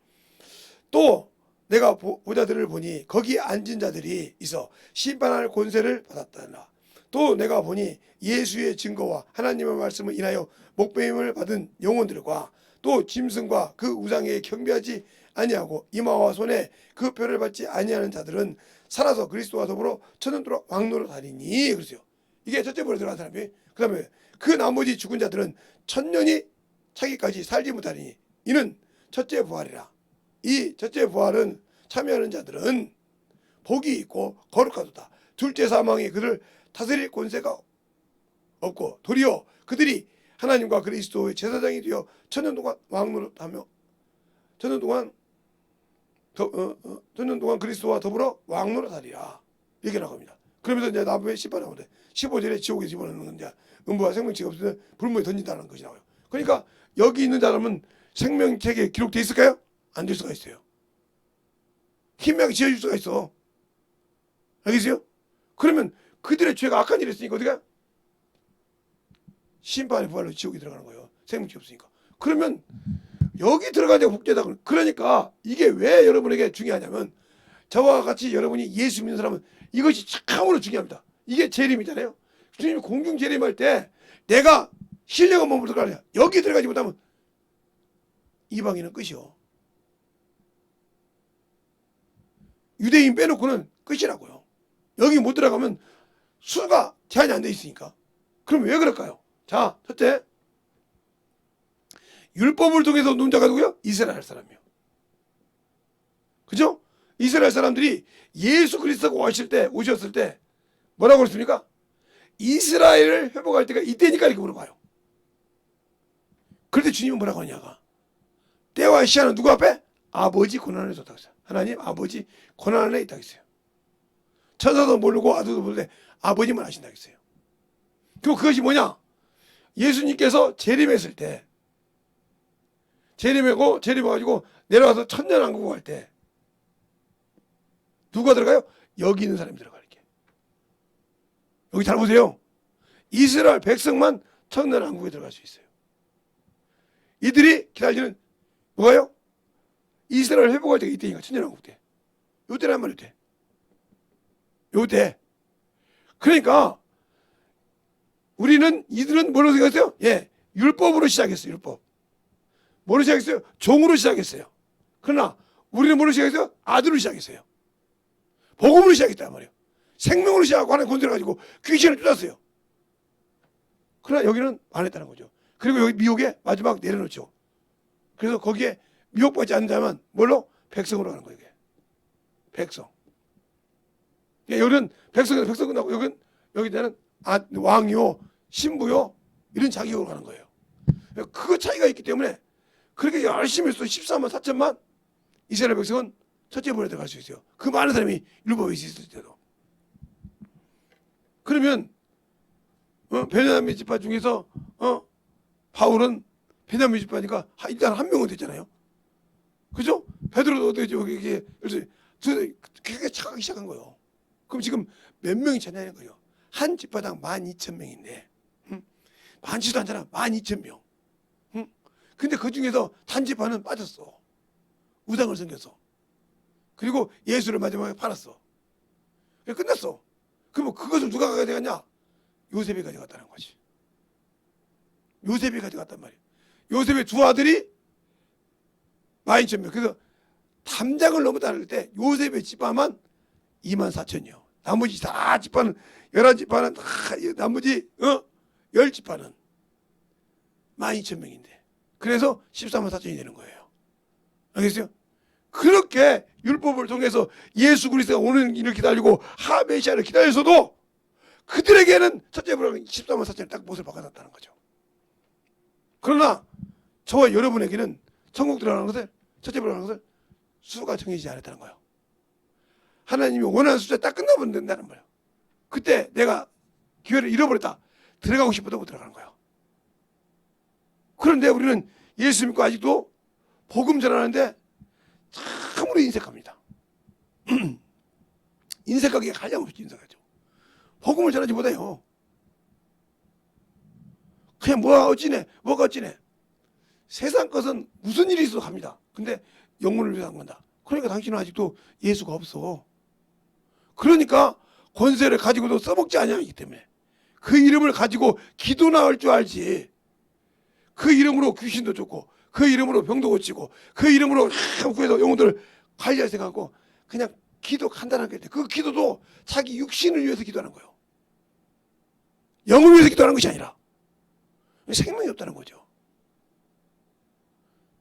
또 내가 보자들을 보니 거기 앉은 자들이 있어 심판할 권세를 받았다나. 또 내가 보니 예수의 증거와 하나님의 말씀을 인하여 목배임을 받은 영혼들과 또 짐승과 그 우상에 경배하지 아니하고 이마와 손에 그 표를 받지 아니하는 자들은 살아서 그리스도와 더불어 천년 동안 왕노로 다니니. 그러세요. 이게 첫째 부활에 들어간 사람이. 그 다음에 그 나머지 죽은 자들은 천년이 차기까지 살지 못하니 이는 첫째 부활이라. 이 첫째 부활은 참여하는 자들은 복이 있고 거룩하도다. 둘째 사망이 그를 다스릴 권세가 없고 도리어 그들이 하나님과 그리스도의 제사장이 되어 천년 동안 왕노릇하며 천년 동안 그리스도와 더불어 왕노릇하리라. 이렇게 나옵니다. 그러면서 이제 나무에 심판하는데 15절에 지옥에 집어넣는 이제 음부와 생명책이 없으면 불문에 던진다는 것이 나와요. 그러니까 여기 있는 사람은 생명책에 기록되어 있을까요? 안 될 수가 있어요. 희미하게 지어줄 수가 있어. 알겠어요? 그러면 그들의 죄가 악한 일을 했으니까 어디가? 심판의 부활로 지옥에 들어가는 거예요. 생명책이 없으니까. 그러면 여기 들어가자고 복제다. 그러니까 이게 왜 여러분에게 중요하냐면 저와 같이 여러분이 예수 믿는 사람은 이것이 참으로 중요합니다. 이게 재림이잖아요. 주님이 공중 재림할 때 내가 신령한 몸으로 들어가냐. 여기 들어가지 못하면 이방인은 끝이요. 유대인 빼놓고는 끝이라고요. 여기 못 들어가면 수가 제한이 안 돼 있으니까. 그럼 왜 그럴까요? 자, 첫째, 율법을 통해서 논 자가 누구요? 이스라엘 사람이요. 그죠? 이스라엘 사람들이 예수 그리스도가 오셨을 때 뭐라고 그랬습니까? 이스라엘을 회복할 때가 이때니까 이렇게 물어봐요. 그런데 주님은 뭐라고 하냐가 때와 시간은 누구 앞에? 아버지 고난 안에 있다고 했어요. 하나님 아버지 고난 안에 있다고 했어요. 천사도 모르고 아들도 모르는데 아버지만 아신다고 했어요. 그리고 그것이 뭐냐? 예수님께서 재림했을 때 재림해가지고 내려와서 천년왕국 할 때 누가 들어가요? 여기 있는 사람이 들어가. 이렇게. 여기 잘 보세요. 이스라엘 백성만 천년왕국에 들어갈 수 있어요. 이들이 기다리는 뭐가요? 이스라엘 회복할 때가 이때니까 천년왕국 때. 요때란 말이요. 요때. 그러니까 이들은 뭐로 생각했어요? 예, 율법으로 시작했어요. 율법. 뭐로 시작했어요? 종으로 시작했어요. 그러나 우리는 뭐로 시작했어요? 아들로 시작했어요. 복음으로 시작했단 말이에요. 생명으로 시작하고 하나님 건드려가지고 귀신을 쫓았어요. 그러나 여기는 안 했다는 거죠. 그리고 여기 미혹에 마지막 내려놓죠. 그래서 거기에 미혹받지 않는 자만 뭘로? 백성으로 가는 거예요. 이게. 백성. 여기는 백성 끝나고 여기는 왕이요, 신부요, 이런 자격으로 가는 거예요. 그 차이가 있기 때문에 그렇게 열심히 해서 14만 4천만 이스라엘 백성은 첫째 부분에 들어갈 수 있어요. 그 많은 사람이 율법에 있을 때도. 그러면 베냐민 지파 중에서 바울은 베냐민 지파니까 일단 한 명은 됐잖아요. 그죠? 베드로도 되죠. 이게 그게 착하기 시작한 거예요. 그럼 지금 몇 명이 차냐는 거예요. 한 지파당 12,000명인데 많지도 않잖아. 12,000명. 근데 그 중에서 단지파는 빠졌어. 우상을 섬겨서. 그리고 예수를 마지막에 팔았어. 끝났어. 그럼 그것을 누가 가져갔냐? 요셉이 가져갔다는 거지. 요셉이 가져갔단 말이에요. 요셉의 두 아들이 12,000명. 그래서 담장을 넘었다는 때 요셉의 지파만 24,000이요. 나머지 다 지파는 11지파는 다 나머지 10지파는 12,000명인데. 그래서 14만 4천이 되는 거예요. 알겠어요? 그렇게 율법을 통해서 예수 그리스도가 오는 일을 기다리고 하메시아를 기다려서도 그들에게는 첫째 부분은 14만 4천이 딱 못을 박아놨다는 거죠. 그러나 저와 여러분에게는 천국 들어가는 것을 첫째 부분하는 것을 수가 정해지지 않았다는 거예요. 하나님이 원하는 숫자 딱 끝나면 된다는 거예요. 그때 내가 기회를 잃어버렸다. 들어가고 싶어도 못 들어가는 거예요. 그런데 우리는 예수 믿고 아직도 복음 전하는데 참으로 인색합니다. 인색하기에 한량없이 인색하죠. 복음을 전하지 못해요. 그냥 뭐가 어찌네. 세상 것은 무슨 일이 있어도 갑니다. 근데 영혼을 위해서 한 건다. 그러니까 당신은 아직도 예수가 없어. 그러니까 권세를 가지고도 써먹지 않냐기 때문에 그 이름을 가지고 기도 나올 줄 알지. 그 이름으로 귀신도 쫓고 그 이름으로 병도 고치고 그 이름으로 그래서 영혼들을 관리할 생각하고 그냥 기도 간단하게 할 때 그 기도도 자기 육신을 위해서 기도하는 거예요. 영을 위해서 기도하는 것이 아니라 생명이 없다는 거죠.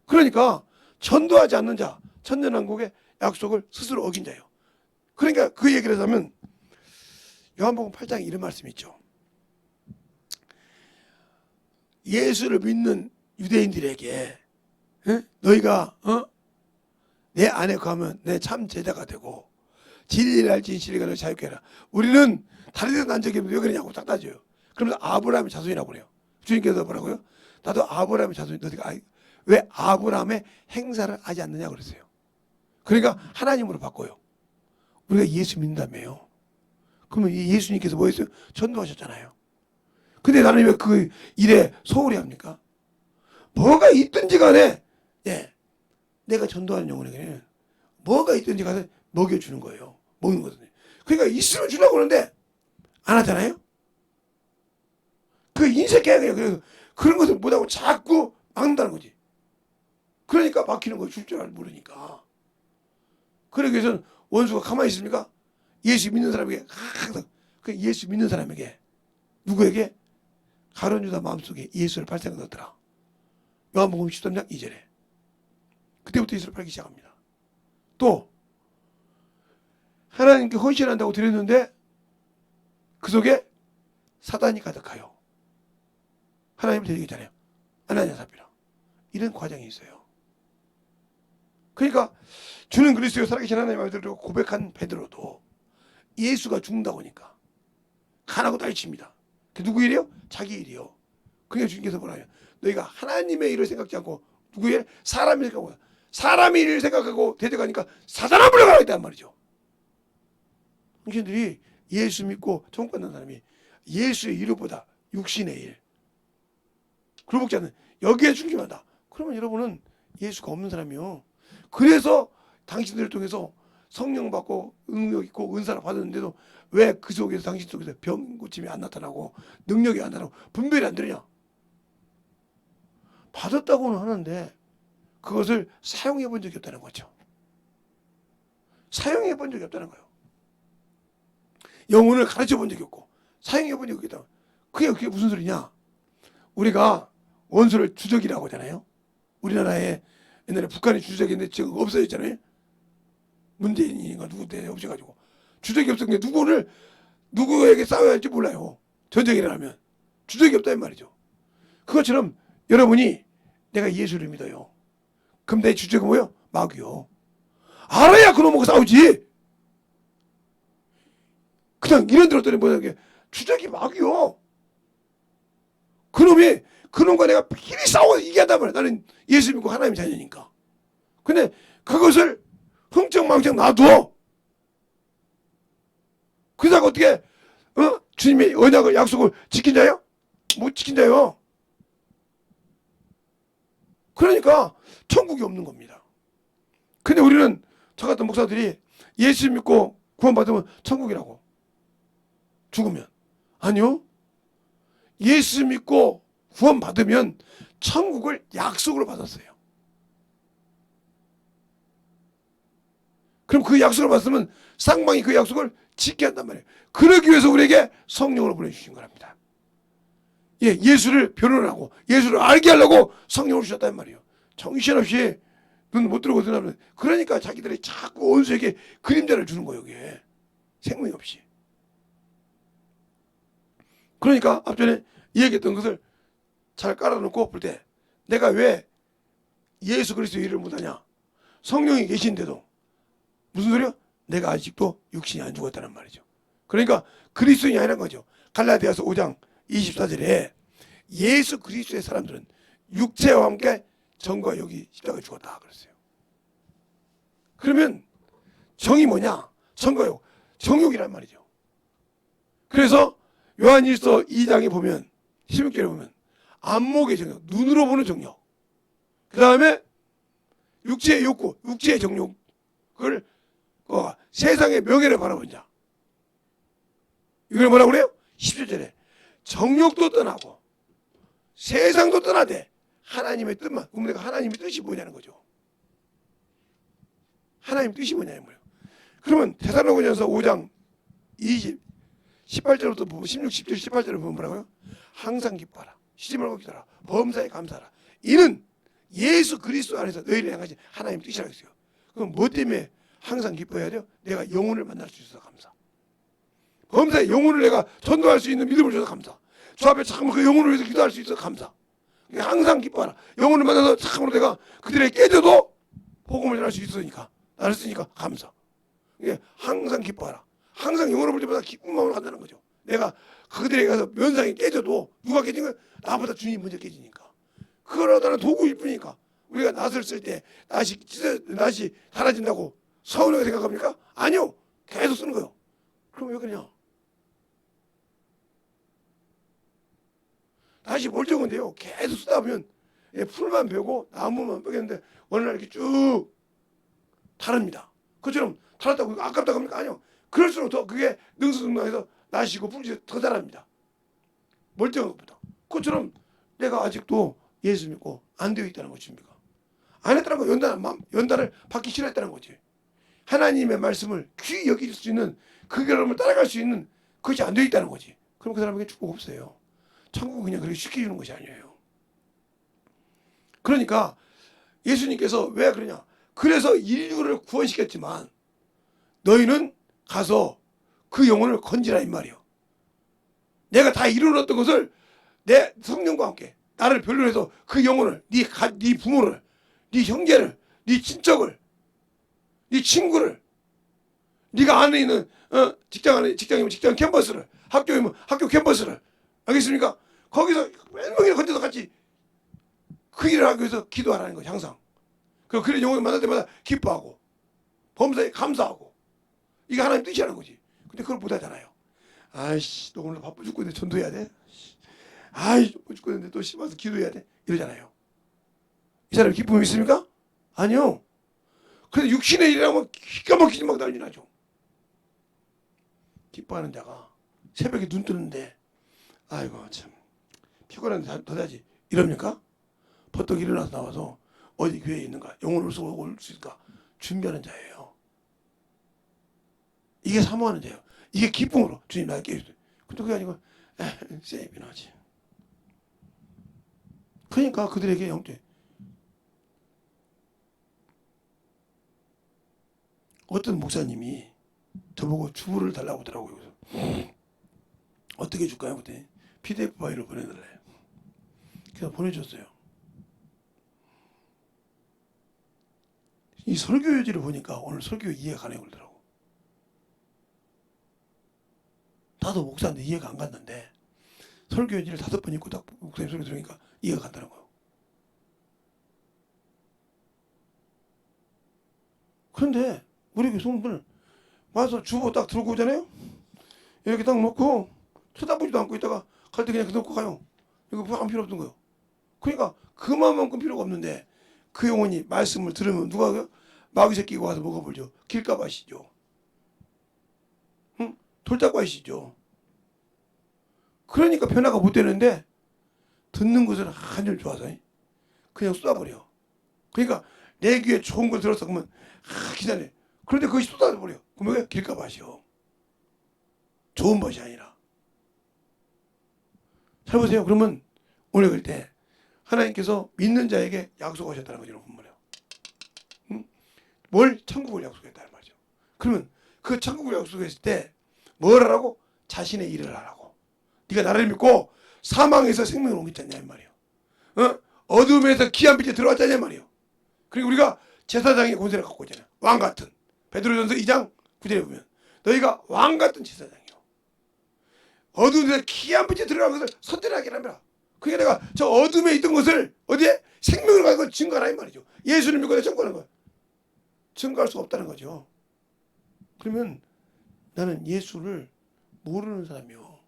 그러니까 전도하지 않는 자 천년왕국의 약속을 스스로 어긴 자예요. 그러니까 그 얘기를 하자면 요한복음 8장에 이런 말씀이 있죠. 예수를 믿는 유대인들에게 너희가 내 안에 거하면 내 참 제자가 되고 진리를 알지 진리가 너를 자유케 하라. 우리는 다른 데서 난 적이 없는데 왜 그러냐고 딱 따져요. 그러면서 아브라함의 자손이라고 그래요. 주님께서 뭐라고요? 나도 아브라함의 자손이 너희가 왜 아브라함의 행사를 하지 않느냐 그랬어요. 그러니까 하나님으로 바꿔요. 우리가 예수 믿는다며요. 그러면 예수님께서 뭐 했어요? 전도하셨잖아요. 근데 나는 왜 그 일에 소홀히 합니까? 뭐가 있든지 간에 내가 전도하는 영혼에게는 뭐가 있든지 간에 먹여주는 거예요. 먹는 거거든요. 그러니까 있으면 주려고 그러는데 안 하잖아요. 그 인색해야 그래요. 그런 것을 못하고 자꾸 막는다는 거지. 그러니까 막히는 거예요. 줄 줄 모르니까. 그러기 위해서는 원수가 가만히 있습니까? 예수 믿는 사람에게 항상 그 예수 믿는 사람에게 누구에게? 가룟 유다 마음속에 예수를 발생을 넣더라. 요한복음 13장 2절에 그때부터 예수를 팔기 시작합니다. 또 하나님께 헌신한다고 드렸는데 그 속에 사단이 가득하여 하나님을 데리기 전에 아나니아 삽비라 이런 과정이 있어요. 그러니까 주는 그리스도요 살아계신 하나님의 아들로 고백한 베드로도 예수가 죽는다고 하니까 가라고 딸칩니다. 그 누구 일이요? 자기 일이요. 그러니까 주님께서 뭐라 해요? 너희가 하나님의 일을 생각지 않고 누구의 일? 사람의 생각하고 사람의 일을 생각하고 대적하니까 사단아 물러가라 했단 말이죠. 당신들이 예수 믿고 천국 받는 사람이 예수의 일보다 육신의 일 굴복지 않는 여기에 중심한다. 그러면 여러분은 예수가 없는 사람이요. 그래서 당신들을 통해서 성령 받고 능력 있고 은사를 받았는데도 왜 그 속에서 당신 속에서 병 고침이 안 나타나고 능력이 안 나타나고 분별이 안 되느냐? 받았다고는 하는데 그것을 사용해 본 적이 없다는 거죠. 사용해 본 적이 없다는 거예요. 영혼을 가르쳐 본 적이 없고 사용해 본 적이 없다. 그게 무슨 소리냐? 우리가 원수를 주적이라고 하잖아요. 우리나라에 옛날에 북한이 주적인데 지금 없어졌잖아요. 문재인이가 누구 때 없어가지고 주적이 없었던 게 누구에게 싸워야 할지 몰라요. 전쟁이 일어나면 주적이 없다는 말이죠. 그것처럼 여러분이 내가 예수를 믿어요. 그럼 내 주적은 뭐예요? 마귀요. 알아야 그놈 보고 싸우지. 그냥 이런 데로 때려 뭐냐, 주작이 막이요. 그놈이 그놈과 내가 미리 싸워 이기한단 말이야. 나는 예수 믿고 하나님 자녀니까. 근데 그것을 흥청망청 놔둬. 그러다가 어떻게 주님의 언약을 약속을 지킨 자요? 못 지킨 자요. 그러니까 천국이 없는 겁니다. 근데 우리는 저 같은 목사들이 예수 믿고 구원받으면 천국이라고. 죽으면. 아니요. 예수 믿고 구원받으면 천국을 약속으로 받았어요. 그럼 그 약속을 받으면 쌍방이 그 약속을 지켜야 한단 말이에요. 그러기 위해서 우리에게 성령을 보내주신 거랍니다. 예, 예수를 변론하고 예수를 알게 하려고 성령을 주셨단 말이에요. 정신없이 눈 못 들고 드나면 그러니까 자기들이 자꾸 원수에게 그림자를 주는 거예요. 이게 생명이 없이. 그러니까 앞전에 이야기했던 것을 잘 깔아놓고 볼 때 내가 왜 예수 그리스도 일을 못하냐. 성령이 계신데도 무슨 소리야? 내가 아직도 육신이 안 죽었다는 말이죠. 그러니까 그리스도인이 아니란 거죠. 갈라디아서 5장 24절에 예수 그리스도의 사람들은 육체와 함께 정과 여기 십자가에 죽었다 그랬어요. 그러면 정이 뭐냐? 정과 욕. 정욕이란 말이죠. 그래서 요한일서 2장에 보면 16절에 보면 안목의 정욕, 눈으로 보는 정욕. 그 다음에 육체의 욕구, 육체의 정욕을 세상의 명예를 바라본 자. 이걸 뭐라고 그래요? 17절에 정욕도 떠나고 세상도 떠나되 하나님의 뜻만. 그럼 내가 하나님의 뜻이 뭐냐는 거죠. 하나님 뜻이 뭐냐는 거예요. 그러면 데살로니가전서 5장 18절부터 보면 16, 17, 18절을 보면 뭐라고요? 항상 기뻐하라. 쉬지 말고 기도하라. 범사에 감사하라. 이는 예수 그리스도 안에서 너희를 향하신 하나님 뜻이라고 했어요. 그럼 뭐 때문에 항상 기뻐해야 돼요? 내가 영혼을 만날 수 있어서 감사. 범사에 영혼을 내가 전도할 수 있는 믿음을 줘서 감사. 주 앞에 참 그 영혼을 위해서 기도할 수 있어서 감사. 항상 기뻐하라. 영혼을 만나서 참으로 내가 그들에게 깨져도 복음을 전할 수 있으니까 나를 쓰니까 감사. 항상 기뻐하라. 항상 영혼을 볼 때마다 기쁜 마음으로 간다는 거죠. 내가 그들에게 가서 면상이 깨져도 누가 깨진 거야? 나보다 주님이 먼저 깨지니까. 그걸 나는 도구일 뿐이니까. 우리가 낫을 쓸 때 낫이 달아진다고 서운하게 생각합니까? 아니요. 계속 쓰는 거예요. 그럼 왜 그러냐? 낫이 멀쩡한데요. 계속 쓰다 보면 풀만 베고 나무만 베겠는데 어느 날 이렇게 쭉 다릅니다. 그처럼 달았다고 아깝다고 합니까? 아니요. 그럴수록 더 그게 능수능란해서 나시고 풀이 더 자랍니다. 멀쩡한 것보다. 그처럼 내가 아직도 예수 믿고 안 되어 있다는 것입니까? 안 했다는 거 연단을 받기 싫어했다는 거지. 하나님의 말씀을 귀히 여길 수 있는 그 결론을 따라갈 수 있는 그것이 안 되어 있다는 거지. 그럼 그 사람에게 축복 없어요. 천국은 그냥 그렇게 쉽게 주는 것이 아니에요. 그러니까 예수님께서 왜 그러냐? 그래서 인류를 구원시켰지만 너희는 가서 그 영혼을 건지라 이 말이요. 내가 다 이루었던 것을 내 성령과 함께 나를 변론해서 그 영혼을 네 부모를 네 형제를 네 친척을 네 친구를 네가 안에 있는 직장이면 직장 캠퍼스를 학교이면 학교 캠퍼스를 알겠습니까? 거기서 몇 명이나 건져서 같이 그 일을 하기 위해서 기도하라는 거죠. 항상. 그리고 그런 영혼을 만날 때마다 기뻐하고 범사에 감사하고 이게 하나님 뜻이라는 거지. 근데 그걸 못하잖아요. 아이씨 너 오늘 바빠 죽고 있는데 전도해야 돼? 아이 바빠 죽고 있는데 또 심어서 기도해야 돼? 이러잖아요. 이 사람이 기쁨이 있습니까? 아니요. 그래서 육신의 일이라면 기가 막히지 막 난리 나죠. 기뻐하는 자가 새벽에 눈 뜨는데 아이고 참 피곤한데 더 자지 이럽니까? 버떡 일어나서 나와서 어디 교회에 있는가 영혼을 쏘고 올 수 있을까 준비하는 자예요. 이게 사모하는 자예요. 이게 기쁨으로 주님 나를 깨우쳐. 근데 그게 아니고 세이비 나지. 그러니까 그들에게 영대 어떤 목사님이 저보고 주부를 달라고 하더라고요. 그래서 어떻게 줄까요? 그때 PDF 파일을 보내달래. 그래서 보내줬어요. 이 설교지를 보니까 오늘 설교 이해가 가네 그러더라고. 나도 목사인데 이해가 안 갔는데 설교지를 5번 읽고 딱 목사님 소리 들으니까 이해가 간다는 거예요. 그런데 우리 교수님들 와서 주보 딱 들고 오잖아요. 이렇게 딱 놓고 쳐다보지도 않고 있다가 갈 때 그냥 놓고 가요. 이거 안 필요 없던 거예요. 그러니까 그 마음만큼 필요가 없는데 그 영혼이 말씀을 들으면 누가 마귀 새끼가 와서 먹어버리죠. 길값 아시죠? 응? 돌잡고 아시죠? 그러니까 변화가 못 되는데 듣는 것을 한줄 좋아서 그냥 쏟아버려. 그러니까 내 귀에 좋은 걸 들었어 그러면 기다려. 그런데 그것이 쏟아버려. 그러면 길값 아시오. 좋은 것이 아니라. 잘 보세요. 그러면 오늘 그럴 때 하나님께서 믿는 자에게 약속하셨다는 거죠. 여러분 말이에요. 응? 뭘? 천국을 약속했다는 말이죠. 그러면 그 천국을 약속했을 때 뭘 하라고? 자신의 일을 하라고. 네가 나를 믿고 사망에서 생명을 옮겼잖냐 이 말이에요. 어둠에서 귀한 빛에 들어왔잖냐 이 말이에요. 그리고 우리가 제사장의 권세를 갖고 있잖아요. 왕 같은. 베드로전서 2장 9절에 보면 너희가 왕 같은 제사장이요. 어둠에서 귀한 빛에 들어간 것을 선택하게 합니다. 그러니까 내가 저 어둠에 있던 것을 어디에? 생명을 가지고 증거하라 이 말이죠. 예수를 믿고 내가 증거하는 거예요. 증거할 수 없다는 거죠. 그러면 나는 예수를 모르는 사람이요.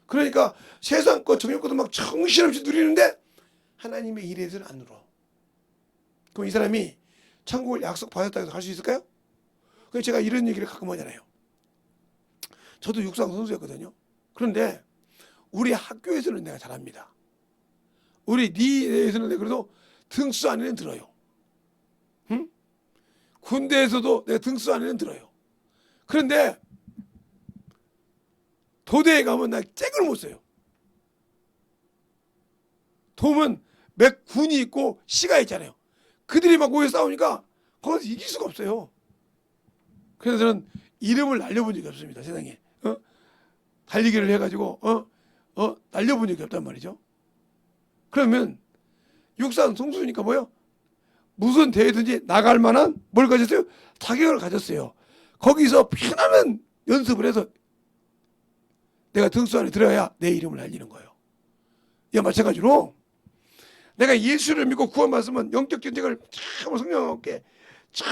그러니까 세상 것 정욕 것도 막 정신없이 누리는데 하나님의 일에서는 안 누려. 그럼 이 사람이 천국을 약속 받았다고 해서 갈 수 있을까요? 그래서 제가 이런 얘기를 가끔 하잖아요. 저도 육상 선수였거든요. 그런데 우리 학교에서는 내가 잘합니다. 우리 니에서는 내가 그래도 등수 안에는 들어요. 응? 군대에서도 내가 등수 안에는 들어요. 그런데 도대에 가면 나 잭을 못 써요. 도면 몇 군이 있고 시가 있잖아요. 그들이 막 모여 싸우니까 거기서 이길 수가 없어요. 그래서 저는 이름을 날려본 적이 없습니다. 세상에. 달리기를 해가지고 날려본 적이 없단 말이죠. 그러면 육상 선수니까 뭐요? 무슨 대회든지 나갈 만한 뭘 가졌어요? 자격을 가졌어요. 거기서 편안한 연습을 해서 내가 등수 안에 들어야 내 이름을 날리는 거예요. 이와 마찬가지로 내가 예수를 믿고 구원받으면 영적 전쟁을 참 성령과 함께 참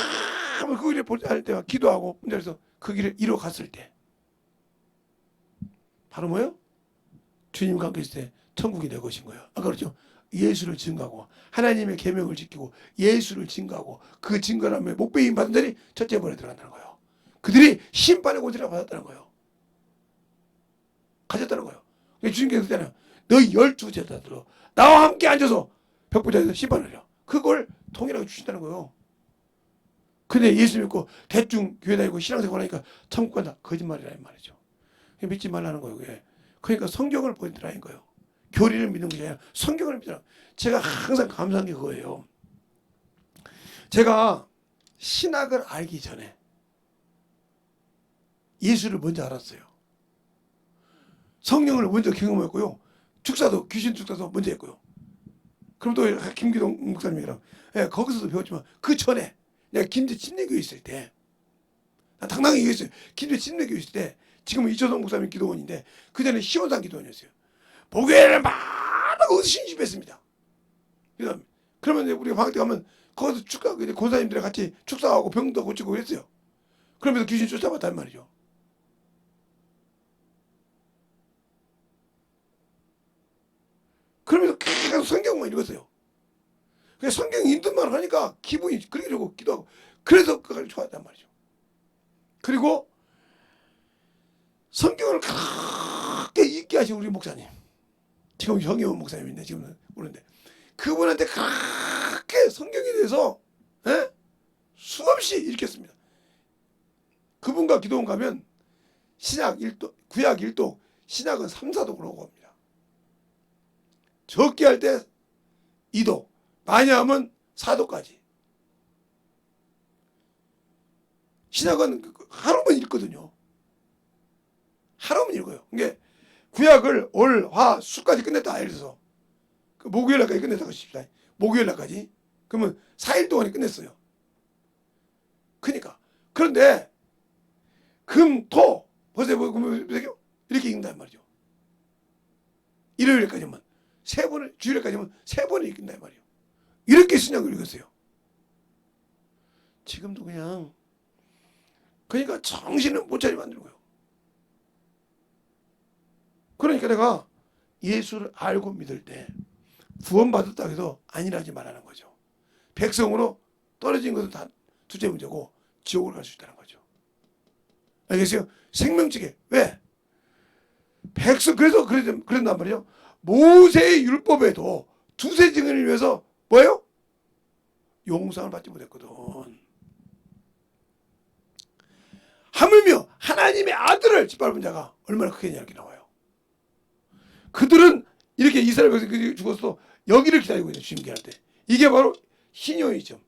그 길을 할 때와 기도하고 그래서 그 길을 이루어 갔을 때 바로 뭐예요? 주님과 함께 있을 때 천국이 내 것인 거예요. 아까 그렇죠? 예수를 증거하고 하나님의 계명을 지키고 예수를 증거하고 그 증거라면 목배임 받은 자들이 첫째 번에 들어간다는 거예요. 그들이 심판의 권세를 받았다는 거예요. 가졌다는 거예요. 주님께서 그랬잖아요. 너희 12제자들로 나와 함께 앉아서 벽보좌에서 심판을 해요. 그걸 통일하게 주신다는 거예요. 근데 예수 믿고 대충 교회 다니고 신앙생활 하니까 천국 간다. 거짓말이라는 말이죠. 믿지 말라는 거예요. 그게. 그러니까 성경을 보여드리라는 거예요. 교리를 믿는 것이 아니라 성경을 믿으라. 제가 항상 감사한 게 그거예요. 제가 신학을 알기 전에 예수를 먼저 알았어요. 성령을 먼저 경험했고요. 축사도 귀신 축사도 먼저 했고요. 그럼 또 김기동 목사님이랑 거기서도 배웠지만 그 전에 내가 김제 침례교회 있을 때 나 당당히 얘기했어요. 김제 침례교회 있을 때 지금은 이초성 목사님 기도원인데 그 전에 시원산 기도원이었어요. 목요일에 많은 어르신 집했습니다. 그러면 우리가 방학 때 가면 거기서 축사 권사님들이랑 같이 축사하고 병도 고치고 그랬어요. 그러면서 귀신 쫓아봤단 말이죠. 그러면서 계속 성경만 읽었어요. 그래서 성경 읽는만 하니까 기분이 그렇게 좋고 기도하고 그래서 그걸 좋아했단 말이죠. 그리고 성경을 그렇게 읽게 하신 우리 목사님, 지금 정혜원 목사님인데 지금은 모르는데 그분한테 그렇게 성경에 대해서 수없이 읽겠습니다. 그분과 기도원 가면 신약 1도, 구약 1도, 신약은 3, 4도 그러고 합니다. 적게 할 때 2도, 많이 하면 4도까지. 신약은 하루만 읽거든요. 하루만 읽어요. 이게 구약을 올, 화, 수까지 끝냈다. 예를 들어서 목요일 날까지 끝냈다고 하십시다. 목요일 날까지. 그러면 4일 동안에 끝냈어요. 그러니까 그런데 금, 토 보세요. 이렇게 읽는단 말이죠. 일요일까지만 세 번을, 주일까지만 세 번을 읽는단 말이에요. 이렇게 신약을 읽었어요. 지금도 그러니까 정신을 못 차리게 만드는 거예요. 그러니까 내가 예수를 알고 믿을 때 구원받았다 해도 아니라지 말하는 거죠. 백성으로 떨어진 것은 다 둘째 문제고 지옥을 갈 수 있다는 거죠. 알겠어요? 생명책에 왜? 백성 그래서 그런단 말이에요. 모세의 율법에도 두세 증인을 위해서 뭐예요? 용서를 받지 못했거든. 하물며 하나님의 아들을 짓밟은 자가 얼마나 크겠냐 이렇게 나와요. 그들은 이렇게 이스라엘 백성이 죽어서 여기를 기다리고 있는 주님께 할 때 이게 바로 신용이죠.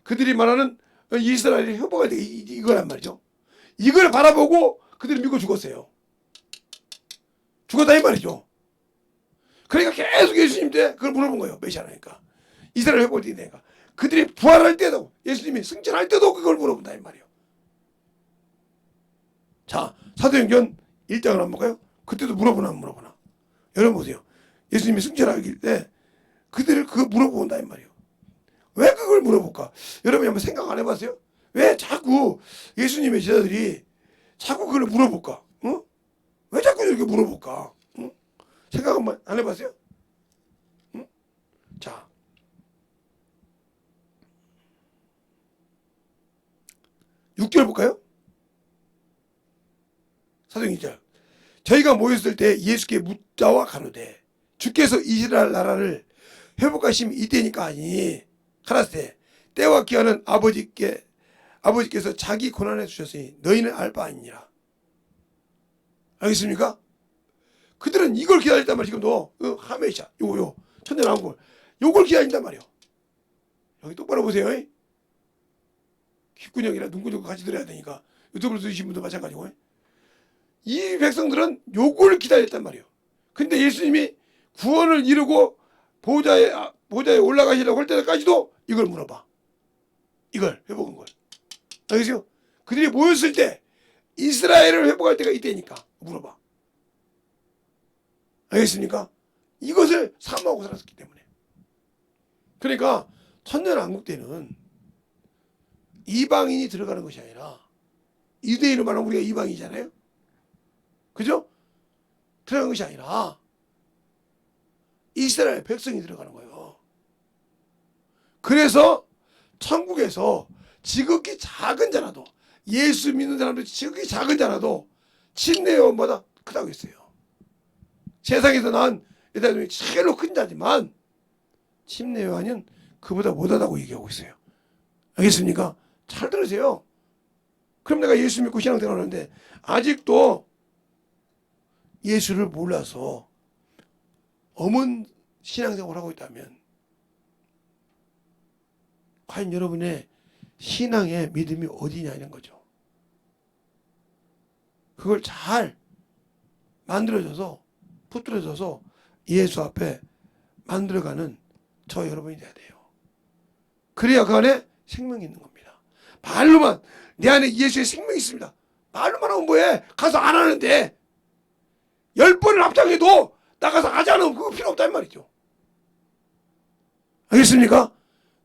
그들이 말하는 이스라엘이 회복할 때 이거란 말이죠. 이걸 바라보고 그들이 믿고 죽었어요. 죽었다 이 말이죠. 그러니까 계속 예수님한테 그걸 물어본 거예요. 메시아라니까. 이스라엘 회복할 때 되니까. 그들이 부활할 때도 예수님이 승천할 때도 그걸 물어본다 이 말이에요. 자, 사도행전 1장을 한번 볼까요? 그때도 물어보나 안 물어보나. 여러분 보세요. 예수님이 승천하길 때 그들을 그거 물어본다 이 말이에요. 왜 그걸 물어볼까? 여러분이 한번 생각 안 해봤어요? 왜 자꾸 예수님의 제자들이 자꾸 그걸 물어볼까? 어? 왜 자꾸 이렇게 물어볼까? 응? 생각 한번 안 해봤어요? 응? 자, 6절 볼까요? 사도행 2절. 저희가 모였을 때 예수께 묻자와 가로되 주께서 이스라엘 나라를 회복하심이 이때니까 아니 가라사대 때와 기한은 아버지께서 자기 고난에 주셨으니 너희는 알 바 아니니라. 알겠습니까? 그들은 이걸 기다렸단 말이야. 지금도 하메샤 요거 천년왕국 요걸 기다린단 말이에요. 여기 똑바로 보세요. 귓구녕이랑 눈구녕 같이 들어야 되니까 유튜브를 들으신 분도 마찬가지고 이 백성들은 요걸 기다렸단 말이에요. 근데 예수님이 구원을 이루고 보좌에 올라가시라고 할 때까지도 이걸 물어봐. 이걸 회복한 걸. 알겠어요? 그들이 모였을 때 이스라엘을 회복할 때가 이때니까 물어봐. 알겠습니까? 이것을 사모하고 살았기 때문에. 그러니까 천년왕국 때는 이방인이 들어가는 것이 아니라 유대인을 말하면 우리가 이방이잖아요. 그죠? 들어간 것이 아니라 이스라엘 백성이 들어가는 거예요. 그래서 천국에서 지극히 작은 자라도 예수 믿는 사람들 지극히 작은 자라도 침례요한보다 크다고 했어요. 세상에서 난 여자들이 제일로 큰 자지만 침례요한은 그보다 못하다고 얘기하고 있어요. 알겠습니까? 잘 들으세요. 그럼 내가 예수 믿고 신앙생활 하는데 아직도 예수를 몰라서 어문 신앙생활을 하고 있다면 과연 여러분의 신앙의 믿음이 어디냐는 거죠. 그걸 잘 만들어져서 붙들어져서 예수 앞에 만들어가는 저 여러분이 돼야 돼요. 그래야 그 안에 생명이 있는 겁니다. 말로만 내 안에 예수의 생명이 있습니다. 말로만 하면 뭐해? 가서 안 하는데 10번을 합장해도 나가서 하지 않으면 그거 필요 없다는 말이죠. 알겠습니까?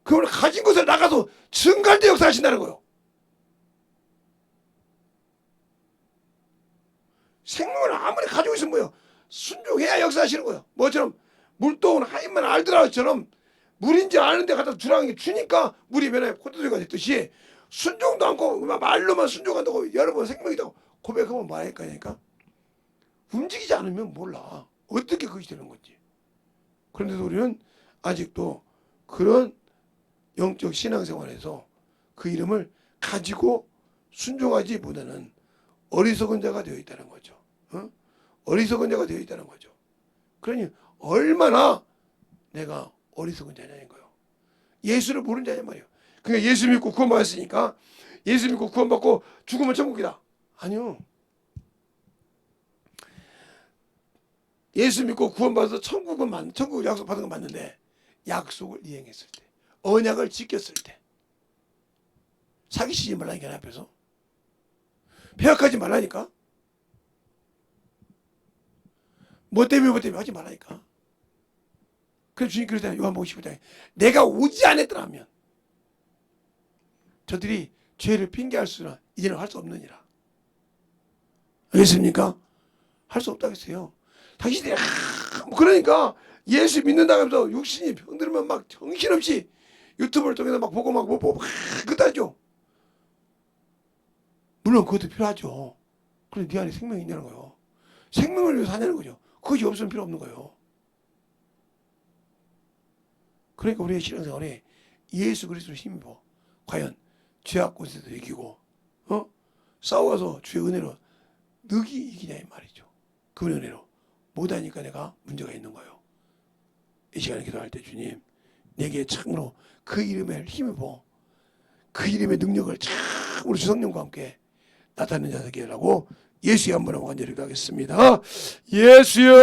그걸 가진 것을 나가서 증가할 때 역사하신다는 거예요. 생명을 아무리 가지고 있으면 뭐예요? 순종해야 역사하시는 거예요. 뭐처럼 물동은 하인만 알더라처럼 물인지 아는데 갖다 주니까 물이 변해 포도주가 됐듯이 순종도 않고 말로만 순종한다고 여러분 생명이라고 고백하면 뭐 할 거니까 움직이지 않으면 몰라. 어떻게 그것이 되는 건지. 그런데도 우리는 아직도 그런 영적 신앙생활에서 그 이름을 가지고 순종하지 못하는 어리석은 자가 되어 있다는 거죠. 어리석은 자가 되어 있다는 거죠. 그러니 얼마나 내가 어리석은 자냐는 거예요. 예수를 모르는 자냐 말이에요. 그러니까 예수 믿고 구원받았으니까 예수 믿고 구원받고 죽으면 천국이다. 아니요. 예수 믿고 구원받아서 천국 약속 받은 건 맞는데 약속을 이행했을 때 언약을 지켰을 때 사기치지 말라니까. 내 앞에서 폐역하지 말라니까. 뭐 때문에 하지 말라니까. 그래서 주님 그러잖아요. 요한복음 15장에 내가 오지 않았더라면 저들이 죄를 핑계할 수는 이제는 할 수 없느니라. 알겠습니까? 할 수 없다겠어요. 당신들이 그러니까 예수 믿는다고 하면서 육신이 병들면 막 정신없이 유튜브를 통해서 막 보고 막 그따죠. 물론 그것도 필요하죠. 그런데 네 안에 생명이 있냐는 거예요. 생명을 위해서 하냐는 거죠. 그것이 없으면 필요 없는 거예요. 그러니까 우리의 신앙생활에 예수 그리스도를 힘입어 과연 죄악 곳에도 이기고 싸워서 주의 은혜로 늑이 이기냐 이 말이죠. 그 은혜로 못하니까 내가 문제가 있는 거예요. 이 시간에 기도할 때 주님 내게 참으로 그 이름에 힘입어 그 이름의 능력을 참으로 주 성령과 함께 나타내는 자가 되게 하라고 예수의 한 번하고 간절히 기도하겠습니다. 예수여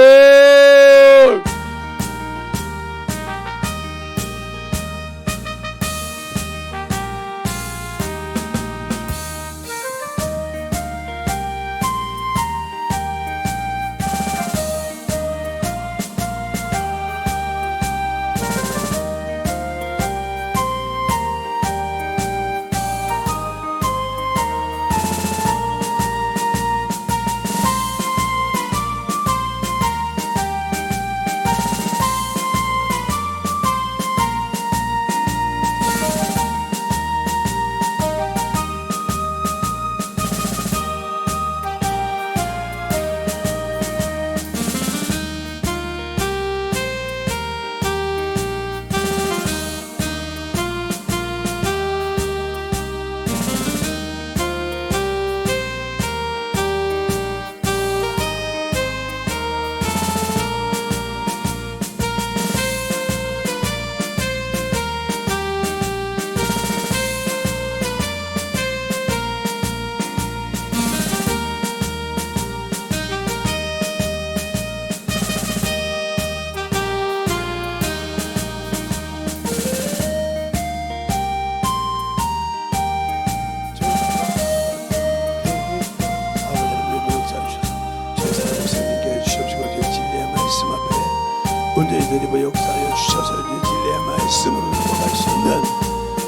온전히 드리고 역사하여 주셔서 진리의 말씀으로 넘어갈 수 있는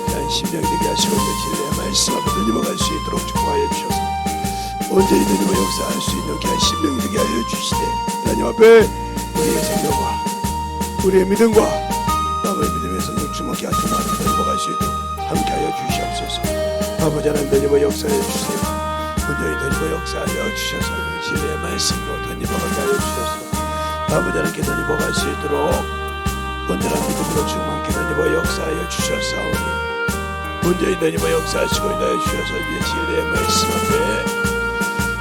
귀한 심령이 되게 하시고 진리의 말씀 앞에 넘어갈 수 있도록 축복하여 주셔서 온전히 드리고 역사할 수 있는 귀한 심령이 되게 하여 주시되 하나님 앞에 우리의 생명과 우리의 믿음과 아버지 믿음의 성령 주먹게 하시고 넘어갈 수 있도록 함께하여 주시옵소서. 아버지 하나님 드리고 역사하여 주세요. 온전히 드리고 역사하여 주셔서 진리의 말씀으로 던져가게 하여 주셔서 아버지 하나님께 던져갈 수 있도록 온전한 믿음으로 충만케 던져 역사하여 주셨사오니 온전히 던져 역사하시고 인하여 주셔서 이제 진리의 말씀 앞에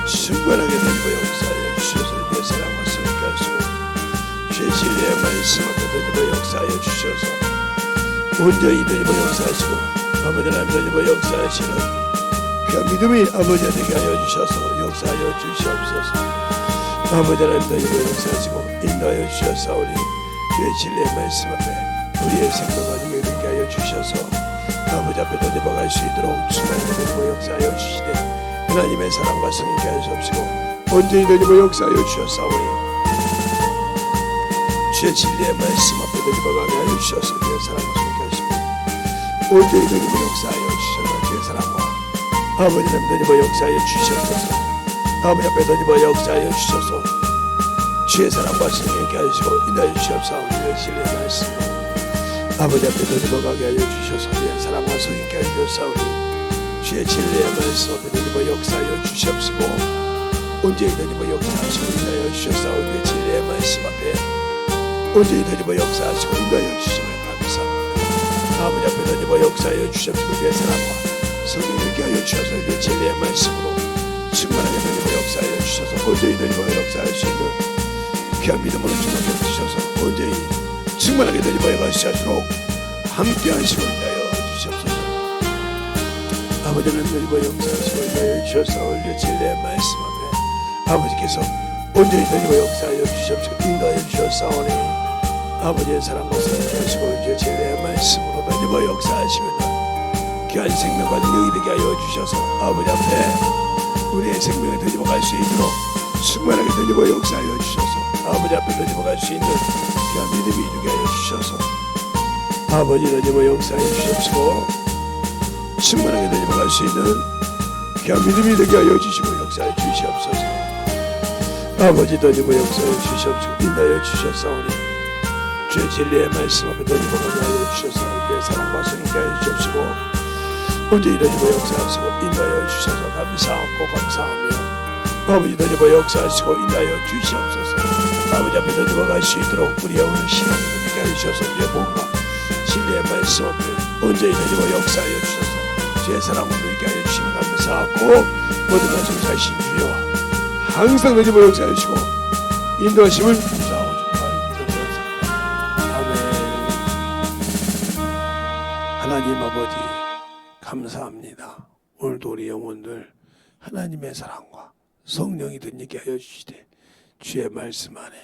충만하게 던져 역사하여 주셔서 이제 사랑과 성령께 하시고 주의 진리의 말씀 앞에 던져 역사하여 주셔서 온전히 던져 역사하시고 아버지 하나님 던져 역사하시는 그 믿음이 아버지 되게 하여 주셔서 역사하여 주시옵소서. 아버지 하나님 던져 역사하시고 인도하여 주셨사오니 주의 진리의 말씀 앞에 우리의 생명과 능력이 되게 하여 주셔서 아버지 앞에 던져박을 수 있도록 충만하게 던져 역사하여 주시되 하나님의 사랑과 성령께 하여 주옵시고 온전히 던져 역사하여 주셨사오니 주의 진리의 말씀 앞에 던져박게 하여 주셔서 주의 사랑과 성령께 하시고 온전히 던져 역사하여 주셔서 주의 사랑과 아버지 하나님 던져 역사하여 주셨소서. 아버지 앞에 던져 역사하여 주셔서 주의 사랑과 성령께 하시고 인하여 주시옵사오니 진리의 말씀 아버지 앞에 던져가게 하여 주셔서 주의 사랑과 성령께 하여 주시옵사오니 주의 진리의 말씀 앞에 던져 역사하여 주시옵시고 온전히 던져 역사하시고 인하여 주시옵사오니 진리의 말씀 앞에 온전히 던져 역사하시고 인하여 주시옵을 감사합니다. 아버지 앞에 던져 역사하여 주시옵시고 주의 사랑과 성령께 하여 주셔서 주의 진리의 말씀으로 충만하게 던져 역사하여 주셔서 온전히 던져 역사할 수 있는 귀한 믿음으로 충만하게 주셔서 온전히 충만하게 던져 역사하시도록 함께 하시고 인하여 주시옵소서. 아버지 하나님 던져 역사하시고 인하여 주셔서 우리의 진리의 말씀 앞에 아버지께서 온전히 던져 역사하여 주시옵시고 인도하여 주셨사오니 아버지의 사랑과 성령께 하시고 우리의 진리의 말씀으로 던져 역사하시고 귀한 생명과 능력이 되게 하여 주셔서 아버지 앞에 우리의 생명을 되짚어갈 수 있도록 충만하게 되짚어 역사하여 주셔서 아버지 앞에 되짚어갈 수 있는 귀한 믿음이 되게 하여 주셔서 아버지 되짚어 역사하여 주시옵시고 충만하게 되짚어갈 수 있는 귀한 믿음이 되게 하여 주시고 역사하여 주시옵소서. 아버지 되짚어 역사하여 주시옵시고 인도하여 주셨사오니 주의 진리의 말씀 앞에 되짚어가게 하여 주셔서 주의 사랑과 성령께 하여 주시옵시고 온전히 되짚어 역사하시고 인도하여 주셔서 감사하고 감사하며 아버지 되짚어 역사하시고 인도하여 주시옵소서. 아버지 앞에 되짚어갈 수 있도록 우리의 오늘 시간을 되게 하여 주셔서 주의 복음과 진리의 말씀 앞에 온전히 되짚어 역사하여 주셔서 주의 사랑과 누리게 하여 주시면 감사하고 모든 말씀 자신 주여 항상 되짚어 역사하여 주시고 인도하심을 감사하고 하나님 아버지 감사합니다. 오늘도 우리 영혼들 하나님의 사랑과 성령이 든있게 하여 주시되 주의 말씀 안에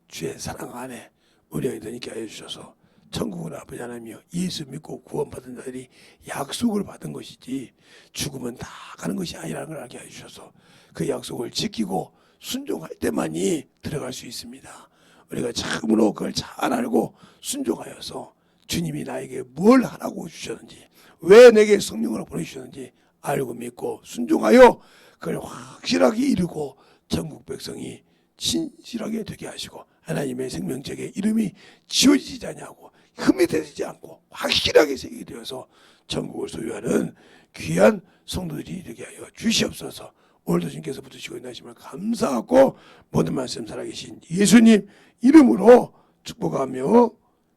주의 사랑 안에 우리 영이 든있게 하여 주셔서 천국은 아버지 하나님이여 예수 믿고 구원받은 자들이 약속을 받은 것이지 죽으면 다 가는 것이 아니라는 걸 알게 하여 주셔서 그 약속을 지키고 순종할 때만이 들어갈 수 있습니다. 우리가 참으로 그걸 잘 알고 순종하여서 주님이 나에게 뭘 하라고 주셨는지 왜 내게 성령을 보내주셨는지 알고 믿고 순종하여 그걸 확실하게 이루고 천국 백성이 진실하게 되게 하시고 하나님의 생명책에 이름이 지워지지 않냐고 흠이 되지 않고 확실하게 새기게 되어서 천국을 소유하는 귀한 성도들이 되게 하여 주시옵소서. 오늘도 주님께서 붙으시고 인하심을 감사하고 모든 말씀 살아계신 예수님 이름으로 축복하며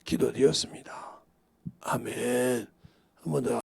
기도드렸습니다. 아멘. 한 번 더